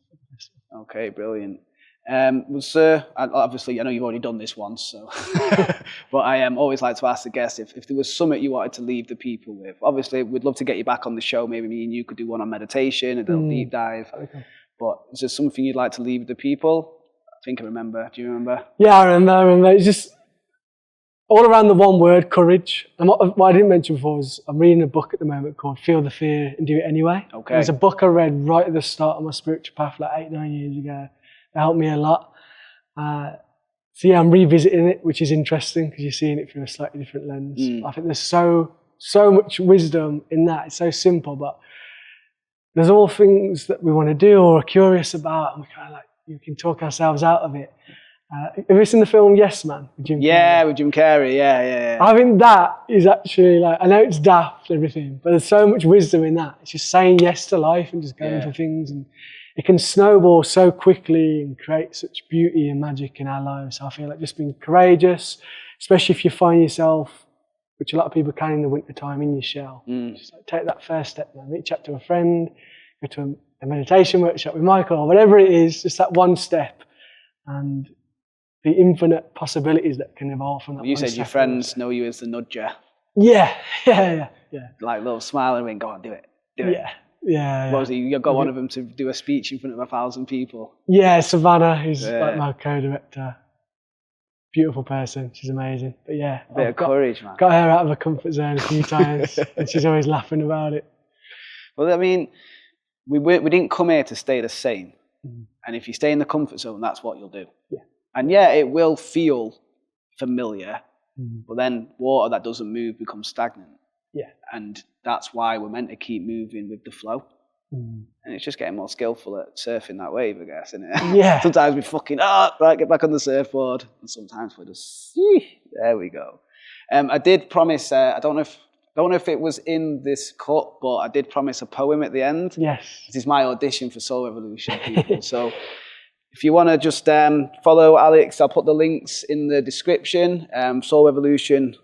S2: Okay, brilliant. Obviously, I know you've already done this once, so but I always like to ask the guests if there was something you wanted to leave the people with. Obviously, we'd love to get you back on the show. Maybe me and you could do one on meditation, a little deep dive. Okay. But is there something you'd like to leave with the people? I think I remember. Do you remember?
S1: Yeah, I remember. It's just all around the one word, courage. And what I didn't mention before was I'm reading a book at the moment called Feel the Fear and Do It Anyway.
S2: Okay.
S1: It was a book I read right at the start of my spiritual path, like 8-9 years ago. It helped me a lot. So yeah, I'm revisiting it, which is interesting because you're seeing it through a slightly different lens. I think there's so much wisdom in that. It's so simple, but there's all things that we want to do or are curious about, and we kind of like, you can talk ourselves out of it. Have you seen the film Yes Man with Jim Carrey?
S2: With Jim Carrey, yeah.
S1: I think that is actually like, I know it's daft and everything, but there's so much wisdom in that. It's just saying yes to life and just going for things, and it can snowball so quickly and create such beauty and magic in our lives. So I feel like just being courageous, especially if you find yourself, which a lot of people can in the winter time, in your shell. Just like take that first step, man. Reach out to a friend, go to a meditation workshop with Michael, or whatever it is, just that one step, and the infinite possibilities that can evolve from that.
S2: You said your friends know you as the nudger.
S1: Yeah.
S2: Like little smile and wink, go on, do it.
S1: Yeah.
S2: What was he? You got one of them to do a speech in front of 1,000 people.
S1: Yeah, Savannah, who's like my co-director. Beautiful person. She's amazing. But yeah,
S2: a bit of courage, man.
S1: Got her out of her comfort zone a few times, and she's always laughing about it.
S2: Well, I mean, we didn't come here to stay the same. And if you stay in the comfort zone, that's what you'll do.
S1: Yeah.
S2: And yeah, it will feel familiar, but then water that doesn't move becomes stagnant.
S1: Yeah.
S2: And that's why we're meant to keep moving with the flow. And it's just getting more skillful at surfing that wave, I guess, isn't it?
S1: Yeah.
S2: Sometimes we fucking, right, get back on the surfboard. And sometimes we're just, there we go. I did promise, I don't know if it was in this cut, but I did promise a poem at the end.
S1: Yes.
S2: This is my audition for Soul Revolution, people. So if you want to just follow Alex, I'll put the links in the description. Soul Revolution,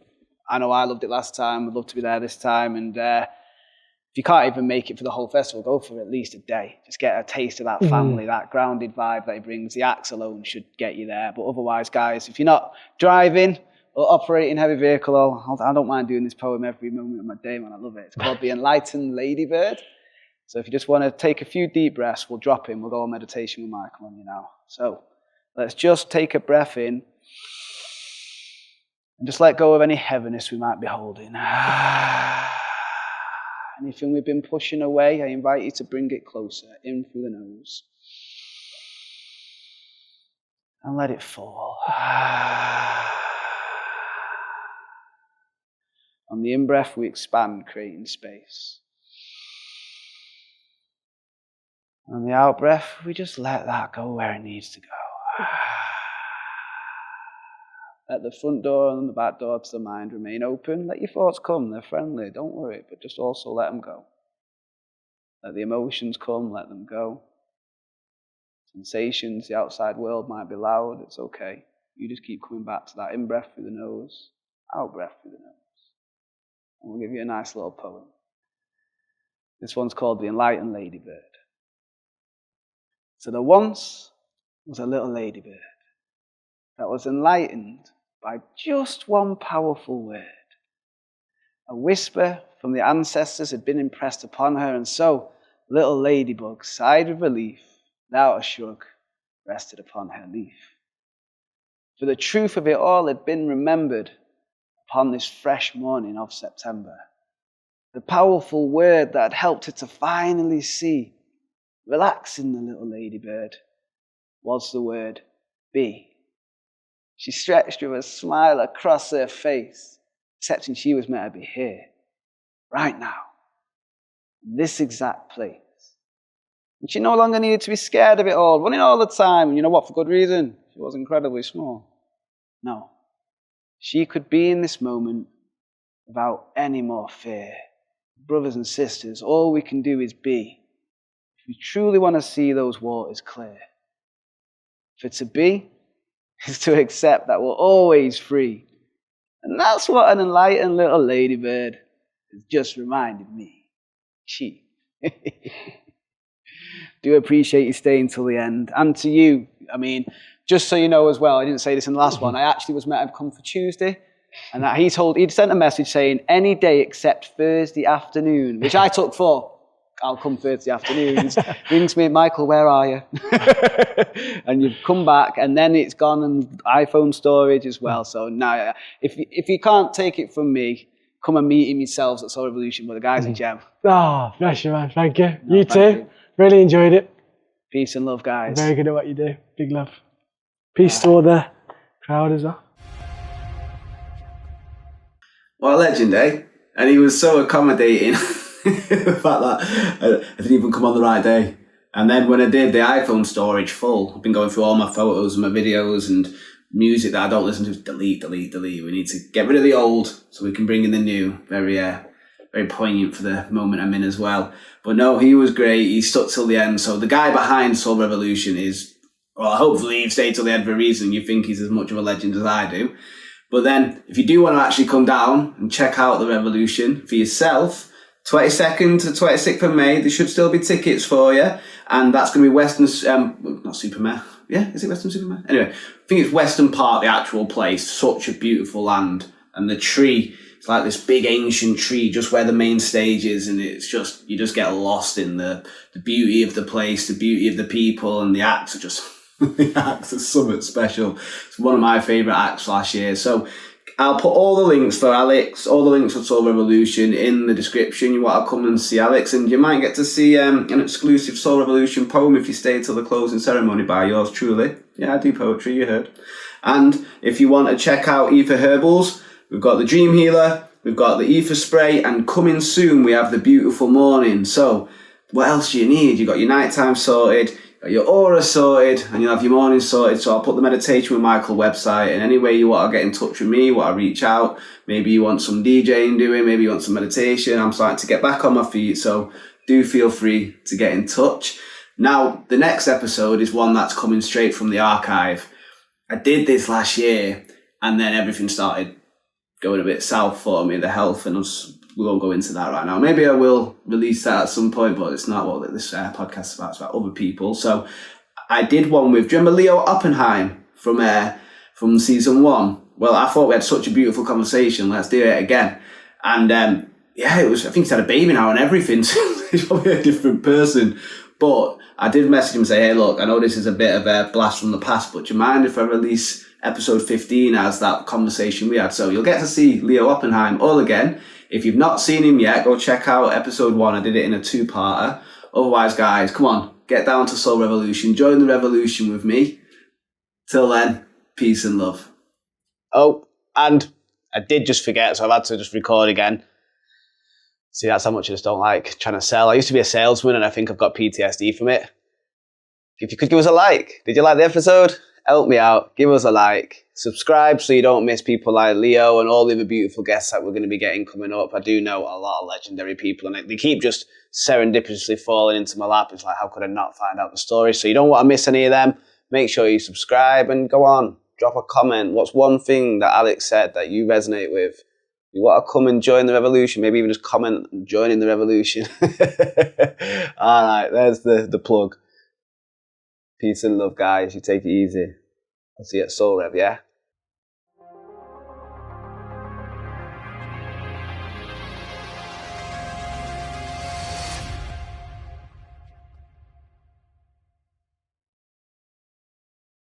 S2: I know I loved it last time. I'd love to be there this time. And if you can't even make it for the whole festival, go for at least a day. Just get a taste of that family, that grounded vibe that he brings. The acts alone should get you there. But otherwise, guys, if you're not driving or operating heavy vehicle, I don't mind doing this poem every moment of my day, man. I love it. It's called The Enlightened Ladybird. So if you just want to take a few deep breaths, we'll drop in. We'll go on meditation with Michael on you now. So let's just take a breath in and just let go of any heaviness we might be holding. Anything we've been pushing away, I invite you to bring it closer, in through the nose. And let it fall. On the in-breath, we expand, creating space. On the out-breath, we just let that go where it needs to go. Let the front door and the back door to the mind remain open. Let your thoughts come, they're friendly, don't worry, but just also let them go. Let the emotions come, let them go. Sensations, the outside world might be loud, it's okay. You just keep coming back to that in-breath through the nose, out-breath through the nose. And we'll give you a nice little poem. This one's called The Enlightened Ladybird. So there once was a little ladybird that was enlightened by just one powerful word. A whisper from the ancestors had been impressed upon her, and so little ladybug sighed with relief, without a shrug, rested upon her leaf. For the truth of it all had been remembered upon this fresh morning of September. The powerful word that had helped her to finally see, relaxing the little ladybird, was the word be. She stretched with a smile across her face, accepting she was meant to be here, right now, in this exact place. And she no longer needed to be scared of it all, running all the time. And you know what, for good reason. She was incredibly small. No. She could be in this moment without any more fear. Brothers and sisters, all we can do is be. If we truly want to see those waters clear. For to be is to accept that we're always free. And that's what an enlightened little ladybird has just reminded me. She. Do appreciate you staying till the end. And to you, I mean, just so you know as well, I didn't say this in the last one, I actually was meant to come for Tuesday. And that he'd sent a message saying any day except Thursday afternoon, which I took for I'll come Thursday afternoons. Rings me, Michael, where are you? And you've come back, and then it's gone, and iPhone storage as well. So now, if you can't take it from me, come and meet him yourselves at Soul Revolution, but the guy's a gem.
S1: Oh, bless you, man. Thank you.
S2: No,
S1: you
S2: thank
S1: too.
S2: you.
S1: Really enjoyed it.
S2: Peace and love, guys.
S1: Very good at what you do. Big love. Peace to all the crowd as well.
S3: What a legend, eh? And he was so accommodating. The fact that I didn't even come on the right day. And then when I did, the iPhone storage full. I've been going through all my photos and my videos and music that I don't listen to. Delete. We need to get rid of the old so we can bring in the new. Very poignant for the moment I'm in as well. But no, he was great. He stuck till the end. So the guy behind Soul Revolution is, well, hopefully you've stayed till the end for a reason. You think he's as much of a legend as I do. But then if you do want to actually come down and check out the Revolution for yourself, 22nd to 26th of May, there should still be tickets for you. And that's going to be Weston, not Supermare. Yeah, is it Weston Supermare? Anyway, I think it's Weston Park, the actual place. Such a beautiful land. And the tree, it's like this big ancient tree just where the main stage is. And it's just, you just get lost in the beauty of the place, the beauty of the people, and the acts are just, the acts are something special. It's one of my favourite acts last year. So I'll put all the links for Alex, all the links for Soul Revolution in the description. You want to come and see Alex, and you might get to see an exclusive Soul Revolution poem if you stay till the closing ceremony by yours truly. Yeah, I do poetry, you heard. And if you want to check out Ether Herbals, we've got the Dream Healer, we've got the Ether Spray, and coming soon we have the Beautiful Morning. So what else do you need? You've got your nighttime sorted, got your aura sorted, and you'll have your morning sorted. So I'll put the Meditation with Michael website, and any way you want to get in touch with me, want to reach out, maybe you want some DJing doing, maybe you want some meditation. I'm starting to get back on my feet, so do feel free to get in touch. Now, the next episode is one that's coming straight from the archive. I did this last year, and then everything started going a bit south for me, the health, and we won't go into that right now. Maybe I will release that at some point, but it's not what this podcast is about. It's about other people. So I did one with, do you remember Leo Oppenheim from season 1? Well, I thought we had such a beautiful conversation. Let's do it again. And it was, I think he's had a baby now and everything. So he's probably a different person. But I did message him and say, hey, look, I know this is a bit of a blast from the past, but do you mind if I release episode 15 as that conversation we had? So you'll get to see Leo Oppenheim all again. If you've not seen him yet, go check out episode 1. I did it in a 2-parter. Otherwise, guys, come on, get down to Soul Revolution. Join the revolution with me. Till then, peace and love.
S2: Oh, and I did just forget, so I've had to just record again. See, that's how much I just don't like trying to sell. I used to be a salesman, and I think I've got PTSD from it. If you could give us a like. Did you like the episode? Help me out. Give us a like. Subscribe so you don't miss people like Leo and all the other beautiful guests that we're going to be getting coming up. I do know a lot of legendary people, and they keep just serendipitously falling into my lap. It's like, how could I not find out the story? So you don't want to miss any of them. Make sure you subscribe and go on. Drop a comment. What's one thing that Alex said that you resonate with? You want to come and join the revolution? Maybe even just comment joining the revolution. All right, there's the plug. Peace and love, guys. You take it easy. I'll see you at Soul Rev, yeah?